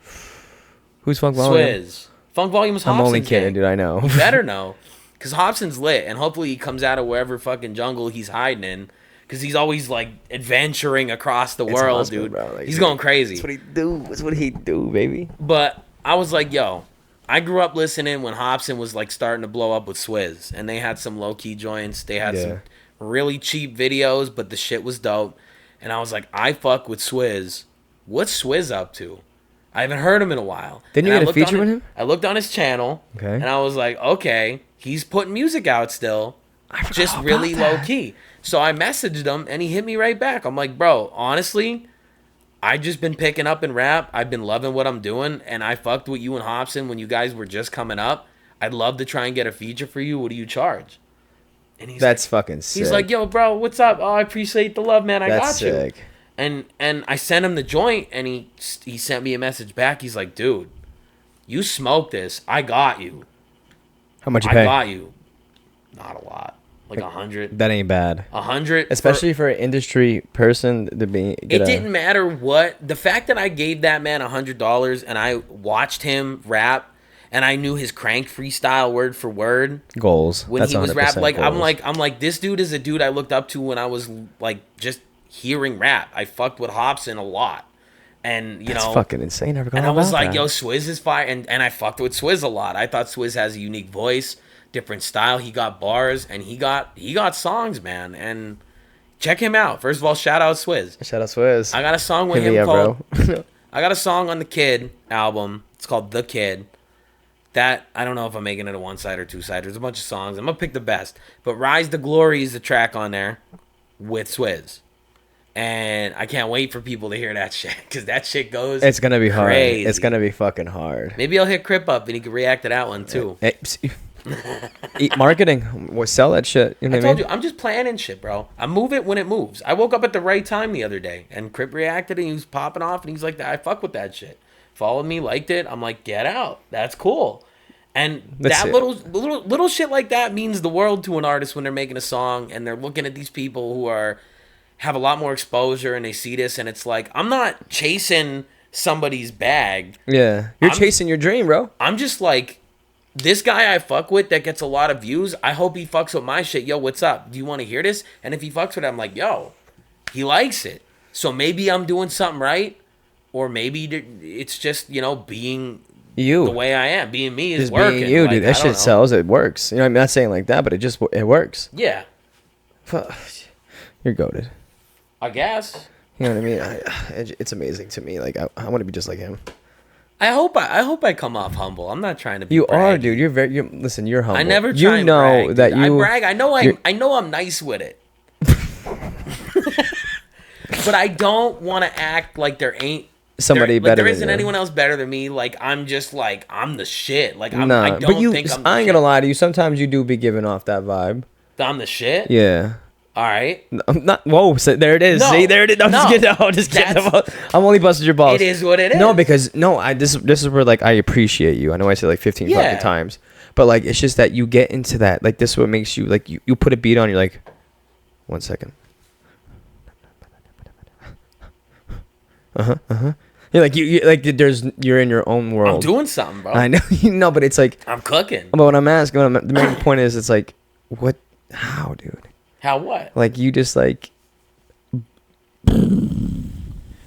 Who's Funk Volume? Swizz. Funk Volume is Hobson's I'm only kidding, dude. I know. You better know. Because Hobson's lit, and hopefully he comes out of wherever fucking jungle he's hiding in. Because he's always, like, adventuring across the world, awesome, dude. Bro. Like, he's going crazy. That's what he do. That's what he do, baby. But I was like, yo, I grew up listening when Hobson was, like, starting to blow up with Swizz. And they had some low-key joints. They had some really cheap videos, but the shit was dope. And I was like, I fuck with Swizz. What's Swizz up to? I haven't heard him in a while. Didn't you get a feature with him? I looked on his channel, and I was like, okay, he's putting music out still, just really low-key. So I messaged him, and he hit me right back. I'm like, bro, honestly, I just been picking up in rap. I've been loving what I'm doing, and I fucked with you and Hobson when you guys were just coming up. I'd love to try and get a feature for you. What do you charge? And That's fucking sick. He's like, yo, bro, what's up? Oh, I appreciate the love, man. That's got you. Sick. And I sent him the joint, and he sent me a message back. He's like, dude, you smoked this. I got you. How much you pay? I got you. Not a lot. Like 100. That ain't bad. 100. Especially for an industry person to be. It didn't matter what. The fact that I gave that man $100 and I watched him rap and I knew his crank freestyle word for word. Goals. When he was rapping. Like, goals. I'm like, this dude is a dude I looked up to when I was like just hearing rap. I fucked with Hobson a lot. And you know, that's fucking insane. And I was like, yo, Swizz is fire. And I fucked with Swizz a lot. I thought Swizz has a unique voice. Different style. He got bars and he got songs, man. And check him out. First of all, shout out Swizz. Shout out Swizz. I got a song with him called I got a song on the Kid album. It's called The Kid. That I don't know if I'm making it a one side or two side. There's a bunch of songs. I'm gonna pick the best. But Rise to Glory is the track on there with Swizz. And I can't wait for people to hear that shit because that shit goes. It's gonna be crazy. Hard. It's gonna be fucking hard. Maybe I'll hit Crip up and he can react to that one too. Marketing, we'll sell that shit. You know I told you, I'm just planning shit, bro. I move it when it moves. I woke up at the right time the other day, and Crip reacted, and he was popping off, and he's like, "I fuck with that shit." Followed me, liked it. I'm like, "Get out, that's cool." And that little shit like that means the world to an artist when they're making a song, and they're looking at these people who have a lot more exposure, and they see this, and it's like, I'm not chasing somebody's bag. Yeah, you're chasing your dream, bro. I'm just like. This guy I fuck with that gets a lot of views, I hope he fucks with my shit. Yo, what's up? Do you want to hear this? And if he fucks with it, I'm like, yo, he likes it. So maybe I'm doing something right. Or maybe it's just, you know, being you. The way I am. Being me is just working. Being you, like, dude. That shit sells. It works. You know, I'm not saying like that, but it works. Yeah. You're goated. I guess. You know what I mean? It's amazing to me. Like, I want to be just like him. I hope I come off humble. I'm not trying to be You braggy. Are, dude. Listen, you're humble. I never try you know brag, that you I brag. I know I'm nice with it. But I don't want to act like there ain't somebody better. There isn't anyone else better than me. Like I'm just like I'm the shit. Like I don't think I'm the I ain't shit. gonna lie to you. Sometimes you do be giving off that vibe. I'm the shit? Yeah. All right. I'm not. Whoa. So there it is. No, See, there it is. I'm just kidding. I'm only busting your balls. It is what it is. No, because this is where like I appreciate you. I know I said like 15 fucking times, but like it's just that you get into that. Like this is what makes you like you put a beat on. You're like, 1 second. You're like you're in your own world. I'm doing something, bro. I know, but it's like I'm cooking. But what I'm asking, the main point is, it's like, how, dude? How what? Like you just like,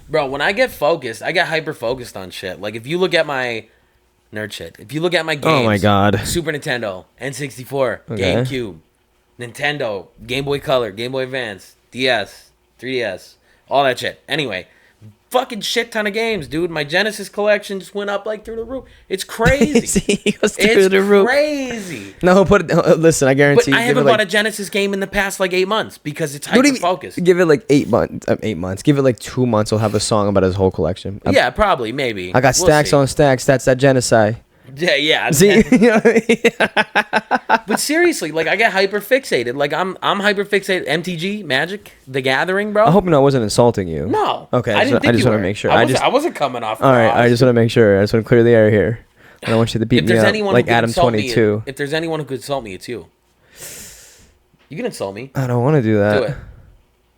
bro. When I get focused, I get hyper focused on shit. Like if you look at my nerd shit, if you look at my games, oh my god, Super Nintendo, N64, okay. GameCube, Nintendo, Game Boy Color, Game Boy Advance, DS, 3DS, all that shit. Anyway, fucking shit ton of games, dude. My Genesis collection just went up like through the roof. It's crazy. It's crazy. No, listen, I guarantee. But I haven't bought a Genesis game in the past like 8 months because it's hyper focused. Give it like 8 months. 8 months. Give it like 2 months. He'll have a song about his whole collection. Yeah, probably, maybe. I got stacks on stacks. That's that genocide. Yeah. See, you know what I mean? But seriously, like I get hyper fixated. Like I'm hyper fixated. MTG, Magic, The Gathering, bro. I hope I wasn't insulting you. No. Okay. I just want to make sure. I wasn't coming off. All right. I just want to make sure. I just want to clear the air here. I don't want you to beat me up like Adam 22. If there's anyone who could insult me, it's you. You can insult me. I don't want to do that. Do it.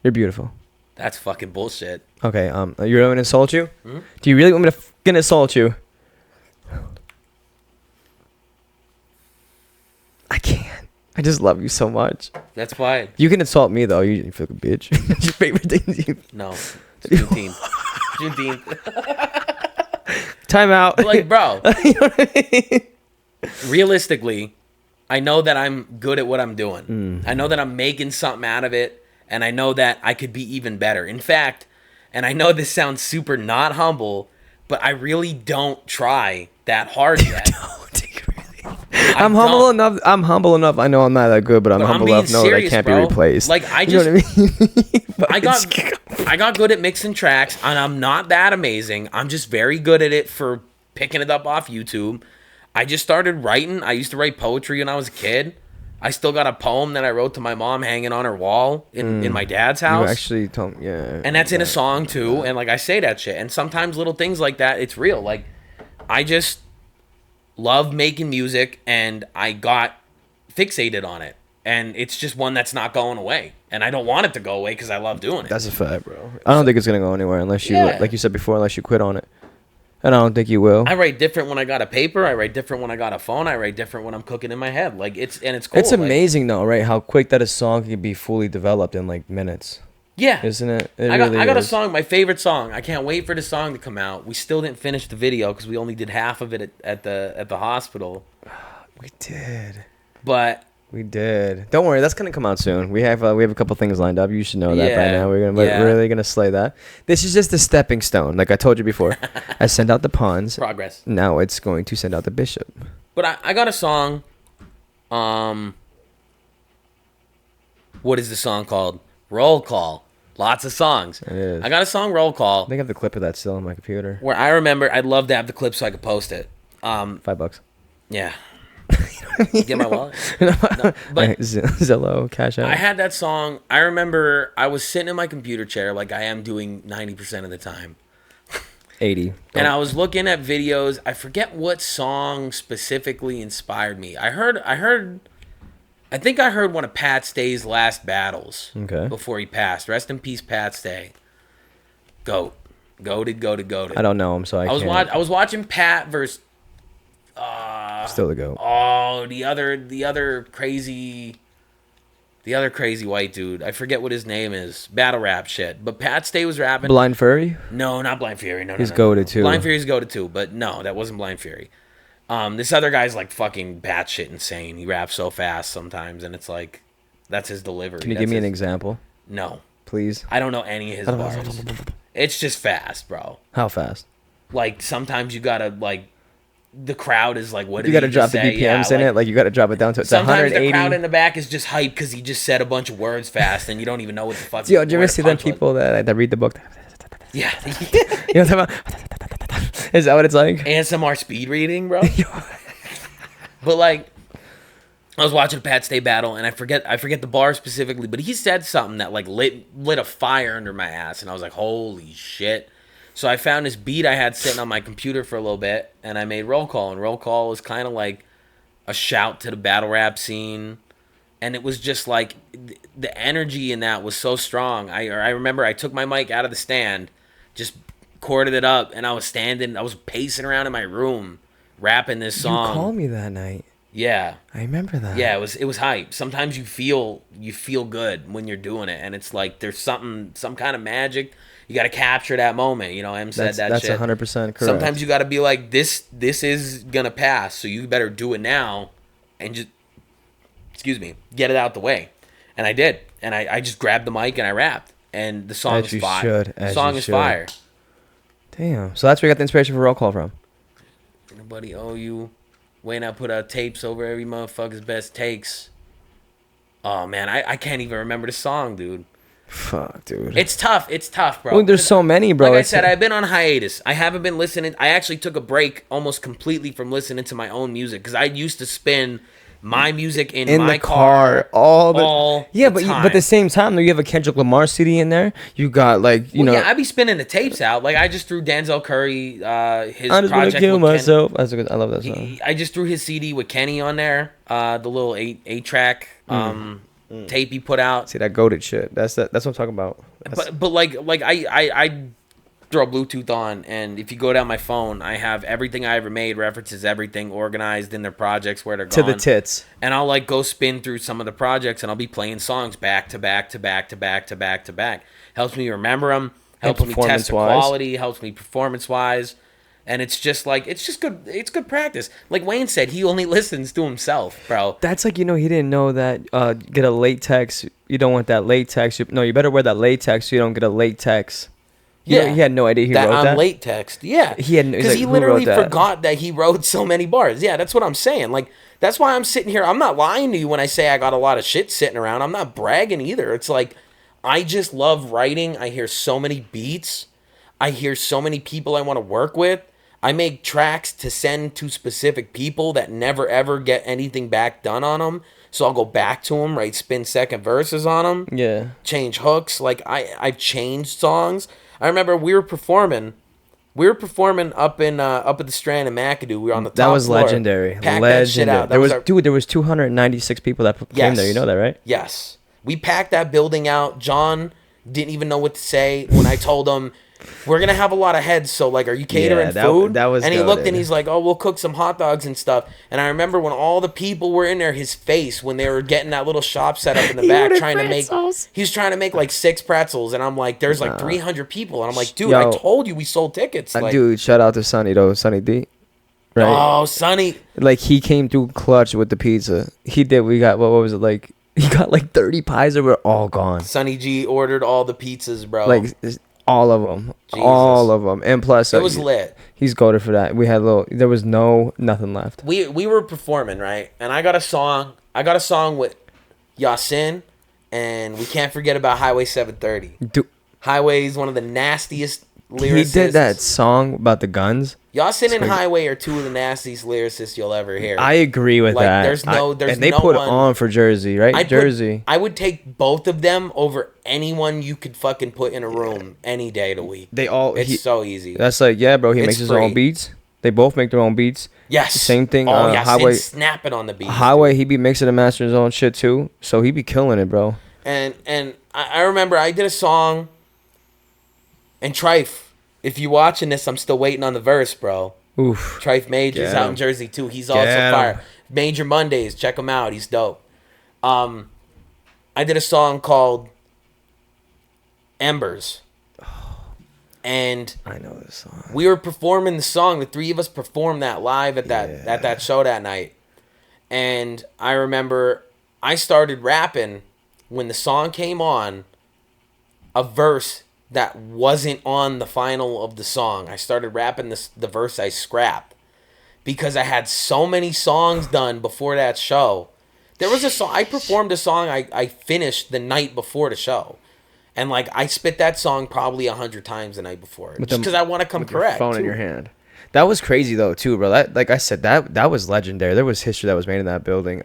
You're beautiful. That's fucking bullshit. Okay. You really want to insult you? Hmm? Do you really want me to fucking insult you? I can't. I just love you so much. That's fine. You can insult me though. You fucking bitch. Your favorite thing. No. It's Juneteenth. Juneteenth. Time out. Like, bro. You know what I mean? Realistically, I know that I'm good at what I'm doing. I know that I'm making something out of it, and I know that I could be even better. In fact, and I know this sounds super not humble, but I really don't try that hard yet. I'm humble enough. I know I'm not that good, but I'm humble enough to know that I can't be replaced. Like I just, you know what I mean? I got good at mixing tracks, and I'm not that amazing. I'm just very good at it for picking it up off YouTube. I just started writing. I used to write poetry when I was a kid. I still got a poem that I wrote to my mom hanging on her wall in my dad's house. You actually told me, yeah. And that's in a song too. And like I say that shit. And sometimes little things like that, it's real. Like I just love making music, and I got fixated on it, and it's just one that's not going away, and I don't want it to go away because I love doing it. That's a fact, bro. I don't think it's gonna go anywhere unless you, like you said before, unless you quit on it, and I don't think you will. I write different when I got a paper. I write different when I got a phone. I write different when I'm cooking in my head. Like it's cool. It's amazing though, right? How quick that a song can be fully developed in like minutes. Yeah, isn't it? I got a song, my favorite song. I can't wait for the song to come out. We still didn't finish the video because we only did half of it at the hospital. We did. But we did. Don't worry, that's gonna come out soon. We have a couple things lined up. You should know that by now. We're really gonna slay that. This is just a stepping stone, like I told you before. I send out the pawns. Progress. Now it's going to send out the bishop. But I got a song. What is the song called? Roll Call. Lots of songs. It is. I got a song, Roll Call. I think I have the clip of that still on my computer. Where I remember, I'd love to have the clip so I could post it. $5. Yeah. Get my wallet. No, but Zillow, Cash App. I had that song. I remember I was sitting in my computer chair like I am doing 90% of the time. 80. And I was looking at videos. I forget what song specifically inspired me. I think I heard one of Pat Stay's last battles before he passed. Rest in peace, Pat Stay. Goated. I don't know him, so I can't. I was watching Pat versus still the GOAT. Oh, the other crazy white dude. I forget what his name is. Battle rap shit. But Pat Stay was rapping. Blind Fury? No, not Blind Fury. No, he's goated too. Blind Fury's goated too, but no, that wasn't Blind Fury. This other guy's like fucking batshit insane. He raps so fast sometimes, and it's like, that's his delivery. Can you give me an example? No. Please? I don't know any of his bars. It's just fast, bro. How fast? Like, sometimes you gotta, like, the crowd is like, what did you gotta drop say? the BPMs in it? Like, you gotta drop it down to 180. Sometimes the crowd in the back is just hyped because he just said a bunch of words fast, and you don't even know what the fuck. Yo, do you ever see them people that read the book? Yeah. You know what I'm talking about? Is that what it's like? ASMR speed reading, bro. But like, I was watching a Pat Stay battle, and I forget the bar specifically, but he said something that like lit a fire under my ass, and I was like, holy shit. So I found this beat I had sitting on my computer for a little bit, and I made Roll Call, and Roll Call was kind of like a shout to the battle rap scene, and it was just like the energy in that was so strong. I remember I took my mic out of the stand, just recorded it up, and I was pacing around in my room, rapping this song. You called me that night. Yeah, I remember that. Yeah, it was hype. Sometimes you feel good when you're doing it, and it's like there's some kind of magic. You got to capture that moment. You know, Em said that's shit. 100% correct. Sometimes you got to be like, this is gonna pass, so you better do it now, and just get it out the way. And I did, and I just grabbed the mic and I rapped, and the song is fire. The song is fire. Damn. So that's where you got the inspiration for Roll Call from. Anybody owe you? Wayne, I put out tapes over every motherfucker's best takes. Oh man, I can't even remember the song, dude. Fuck, dude. It's tough, bro. Well, there's so many, bro. Like I said, I've been on hiatus. I haven't been listening. I actually took a break almost completely from listening to my own music because I used to spin my music in my car all the but at the same time, though, you have a Kendrick Lamar CD in there. You got like you know. Yeah, I be spinning the tapes out. Like I just threw Denzel Curry, his I'm just project. Gonna kill myself. I love that song. I just threw his CD with Kenny on there. The little 8-track tape he put out. See that goated shit. That's what I'm talking about. But like I throw Bluetooth on, and if you go down my phone, I have everything I ever made, references everything organized in their projects where they're to gone. the tits. And I'll like go spin through some of the projects, and I'll be playing songs back to back to back to back to back to back. Helps me remember them. Helps me test the quality. Helps me performance wise. And it's just good. It's good practice. Like Wayne said, he only listens to himself, bro. That's like, he didn't know that get a latex. You don't want that latex. You better wear that latex so you don't get a latex. He had no idea he wrote that. On latex. Yeah. Because he literally forgot that he wrote so many bars. Yeah, that's what I'm saying. Like, that's why I'm sitting here. I'm not lying to you when I say I got a lot of shit sitting around. I'm not bragging either. It's like, I just love writing. I hear so many beats. I hear so many people I want to work with. I make tracks to send to specific people that never ever get anything back done on them. So I'll go back to them, write spin second verses on them. Yeah. Change hooks. Like I've changed songs. I remember we were performing up at the Strand in McAdoo. We were on the top floor. That was legendary. Packed that shit out. There was 296 people that came there. You know that, right? Yes. We packed that building out. John didn't even know what to say when I told him, we're going to have a lot of heads, so, like, are you catering food? And he looked and he's like, oh, we'll cook some hot dogs and stuff. And I remember when all the people were in there, his face, when they were getting that little shop set up in the back, he was trying to make, like, 6 pretzels. And I'm like, there's, like, 300 people. And I'm like, dude, I told you we sold tickets. Like, dude, shout out to Sonny, though. Sonny D. Right? Oh, Sonny. Like, he came through clutch with the pizza. He did. We got, what was it, like, he got, like, 30 pies that were all gone. Sonny G ordered all the pizzas, bro. Like, all of them. Jesus. All of them. And plus, it was lit. He's goated for that. We had there was nothing left. We were performing, right? And I got a song with Yasin, and we can't forget about Highway 730. Dude. Highway is one of the nastiest lyricists. He did that song about the guns. Yasin and Highway are 2 of the nastiest lyricists you'll ever hear. I agree with that. There's and they put on for Jersey, right? Jersey. I would take both of them over anyone you could fucking put in a room any day of the week. It's so easy. That's like, yeah, bro. He makes his own beats. They both make their own beats. Yes. Same thing. Highway snapping on the beat. Highway, he be mixing and mastering his own shit too. So he be killing it, bro. And I remember I did a song. And Trife. If you're watching this, I'm still waiting on the verse, bro. Oof. Trife Major's out in Jersey, too. He's also fire. Major Mondays. Check him out. He's dope. I did a song called Embers. And I know this song. We were performing the song. The 3 of us performed that live at that show that night. And I remember I started rapping when the song came on, a verse that wasn't on the final of the song. I started rapping the verse I scrapped because I had so many songs done before that show. There was a song, I performed a song I finished the night before the show. And like I spit that song probably 100 times the night before. Just because I want to come correct. Your phone in your hand. That was crazy though too, bro. That, like I said, that was legendary. There was history that was made in that building.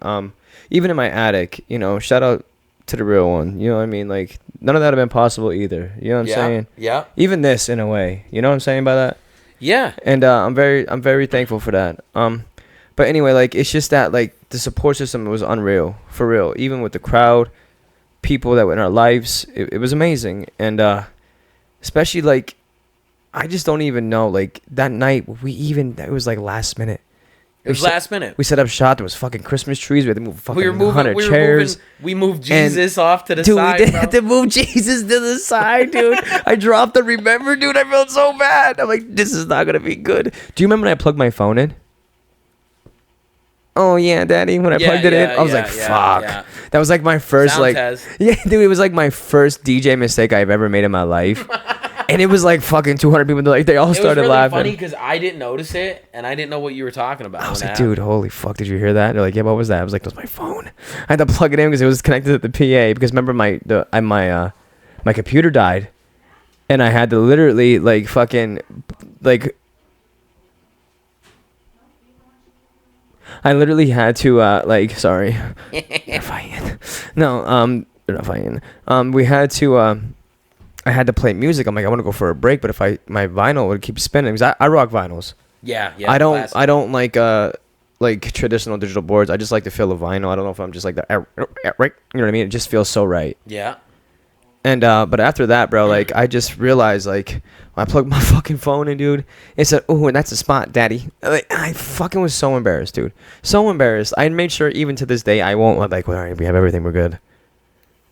Even in my attic, shout out to the real one. You know what I mean? Like none of that would have been possible either. You know what I'm saying? Yeah. Even this in a way. You know what I'm saying by that? Yeah. And I'm very thankful for that. But anyway, like it's just that like the support system was unreal, for real. Even with the crowd, people that were in our lives, it was amazing. And especially like I just don't even know. Like that night, it was like last minute. It was last minute. We set up shop. There was fucking Christmas trees. We had to move fucking we were 100 chairs. We moved Jesus off to the dude, side. Dude, we had to move Jesus to the side, dude. I dropped the remember, dude. I felt so bad. I'm like, this is not gonna be good. Do you remember when I plugged my phone in? Oh yeah, Daddy. When I plugged it in, I was like, fuck. Yeah. That was like my first Sound test. Yeah, dude. It was like my first DJ mistake I've ever made in my life. And it was like fucking 200 people. They all started laughing. It was really funny because I didn't notice it, and I didn't know what you were talking about. I was like, dude, holy fuck, did you hear that? They're like, yeah, what was that? I was like, that was my phone. I had to plug it in because it was connected to the PA. Because remember, my computer died, and I had to literally like fucking like. I literally had to sorry, they're fighting. No, they're not fighting. We had to I had to play music. I'm like, I want to go for a break, but if my vinyl would keep spinning, because I rock vinyls. Yeah. I don't like traditional digital boards. I just like to feel a vinyl. I don't know if I'm just like that, right? You know what I mean? It just feels so right. Yeah. And but after that, bro, like I just realized, like when I plugged my fucking phone in, dude, it said, "Oh, and that's a spot, Daddy." Like, I fucking was so embarrassed, dude. So embarrassed. I made sure even to this day I won't like. Well, all right, we have everything. We're good.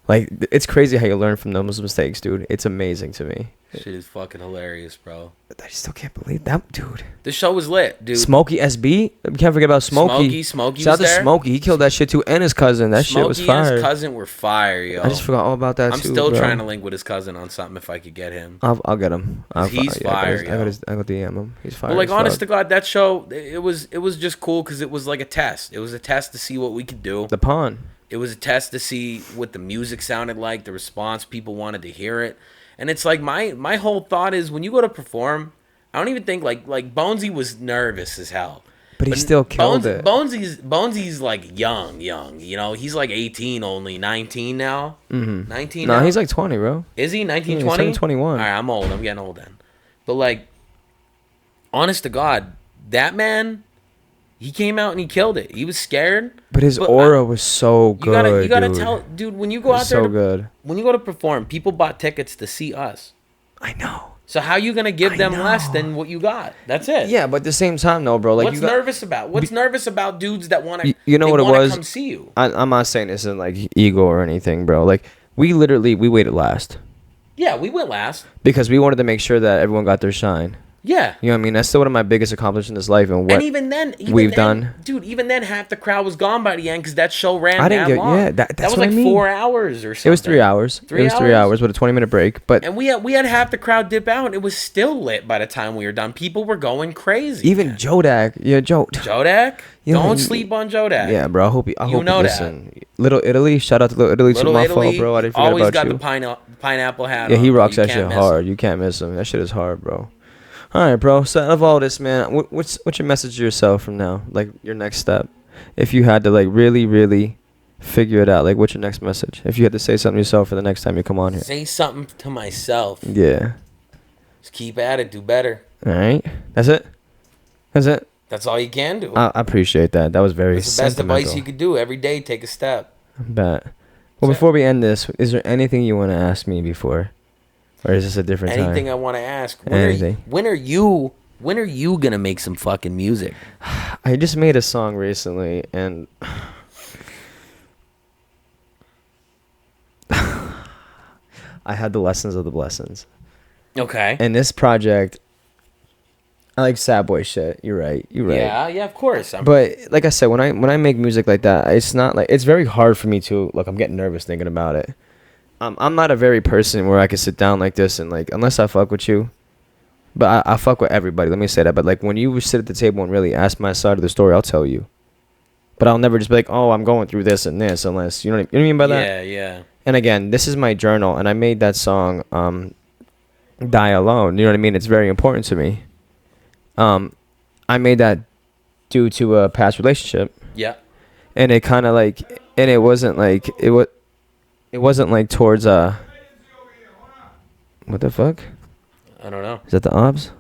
Like, it's crazy how you learn from those mistakes, dude. It's amazing to me. Shit is fucking hilarious, bro. I still can't believe that, dude. The show was lit, dude. Smokey SB? You can't forget about Smokey. Smokey Shout out was there. to Smokey. He killed that shit too. And his cousin. That shit was fire. Smokey and his cousin were fire, yo. I just forgot all about that, I'm still trying to link with his cousin on something if I could get him. I'll get him. He's fire, yo. I got DM him. He's fire. But like, honest to God, that show, it was just cool because it was like a test. It was a test to see what we could do. The Pawn. It was a test to see what the music sounded like, the response, people wanted to hear it. And it's like my whole thought is when you go to perform, I don't even think like Bonesy was nervous as hell. But he still killed it. Bonesy's like young, you know, he's like 18 only, 19 now. 19 now? No, he's like 20, bro. Is he 19, 20? He's 21. All right, I'm old. I'm getting old then. But like, honest to God, that man, he came out and he killed it. He was scared. But his aura was so good. You gotta tell, dude, when you go out there, so good. When you go to perform, people bought tickets to see us. I know. So how you gonna give them less than what you got? That's it. Yeah, but at the same time, no, bro. Like, what's nervous about? What's nervous about dudes that want to? You know what it was? Come see you. I'm not saying this in like ego or anything, bro. Like we waited last. Yeah, we went last because we wanted to make sure that everyone got their shine. Yeah. You know what I mean? That's still one of my biggest accomplishments in this life and what and even then, done. Dude, even then, half the crowd was gone by the end because that show ran long. Yeah, that was like I mean. 4 hours or something. It was 3 hours. It was 3 hours with a 20-minute break. But and we had half the crowd dip out. And it was still lit by the time we were done. People were going crazy. Even Jodak. Yeah, Jodak? Don't sleep on Jodak. Yeah, bro. I hope you listen. That. Little Italy. Shout out to Little Italy. It's my fault, bro. I didn't forget always about got you. the pineapple hat Yeah, on, he rocks that shit hard. Him. You can't miss him. That shit is hard, bro. All right, bro. So out of all this, man, what's your message to yourself from now? Like your next step, if you had to like really figure it out, like what's your next message? If you had to say something to yourself for the next time you come on here. Say something to myself. Yeah. Just keep at it. Do better. All right. That's it. That's all you can do. I appreciate that. That was very. That's the best advice you could do. Every day, take a step. I bet. Well, before we end this, is there anything you want to ask me before? Or is this a different time? Anything I want to ask. When are you gonna make some fucking music? I just made a song recently, and I had the lessons of the blessings. Okay. And this project, I like sad boy shit. You're right. Yeah, of course. But like I said, when I make music like that, it's not like it's very hard for me to like. I'm getting nervous thinking about it. I'm not a very person where I can sit down like this and like unless I fuck with you, but I fuck with everybody. Let me say that. But like when you sit at the table and really ask my side of the story, I'll tell you. But I'll never just be like, oh, I'm going through this and this, unless you know what I mean by that. Yeah. And again, this is my journal, and I made that song, "Die Alone." You know what I mean? It's very important to me. I made that due to a past relationship. Yeah. And it kind of like, and it wasn't like It wasn't like towards what the fuck? I don't know. Is that the obs?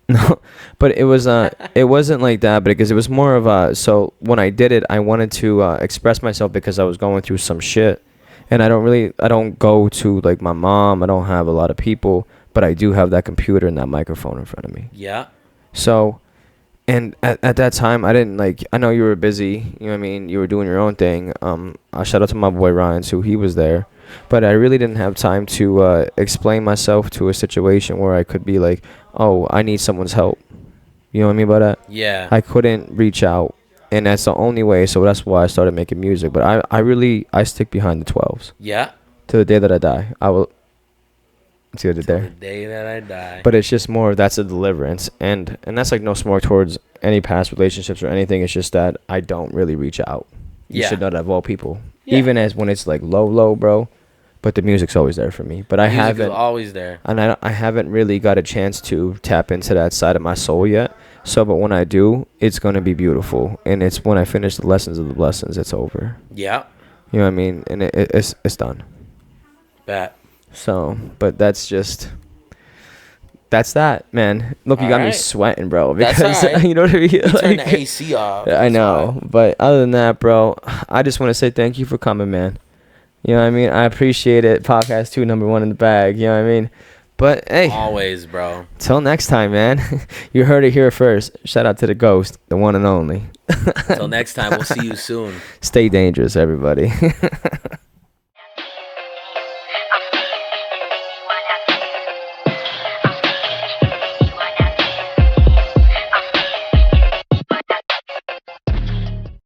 No, but it was it wasn't like that, but because it was more of so when I did it, I wanted to express myself because I was going through some shit, and I don't go to like my mom. I don't have a lot of people, but I do have that computer and that microphone in front of me. Yeah. So, and at that time, I didn't like. I know you were busy. You know what I mean? You were doing your own thing. I shout out to my boy Ryan too. He was there, but I really didn't have time to explain myself to a situation where I could be like, oh, I need someone's help. You know what I mean by that? Yeah. I couldn't reach out, and that's the only way. So that's why I started making music. But I stick behind the 12s. Yeah. To the day that I die, I will. It's good there. The day that I die. But it's just more of that's a deliverance, and that's like no smoke towards any past relationships or anything. It's just that I don't really reach out. You should know that of all people, even as when it's like low, bro. But the music's always there for me. But I haven't always there, and I haven't really got a chance to tap into that side of my soul yet. So, but when I do, it's gonna be beautiful, and it's when I finish the lessons of the blessings, it's over. Yeah. You know what I mean? And it's done. Bet. So, but that's that, man. Look, you got me sweating, bro. Because you know what I mean. You turn the AC off. I know, but other than that, bro, I just want to say thank you for coming, man. You know what I mean? I appreciate it. Podcast 2, number 1 in the bag. You know what I mean? But hey, always, bro. Till next time, man. You heard it here first. Shout out to the ghost, the one and only. Till next time, we'll see you soon. Stay dangerous, everybody.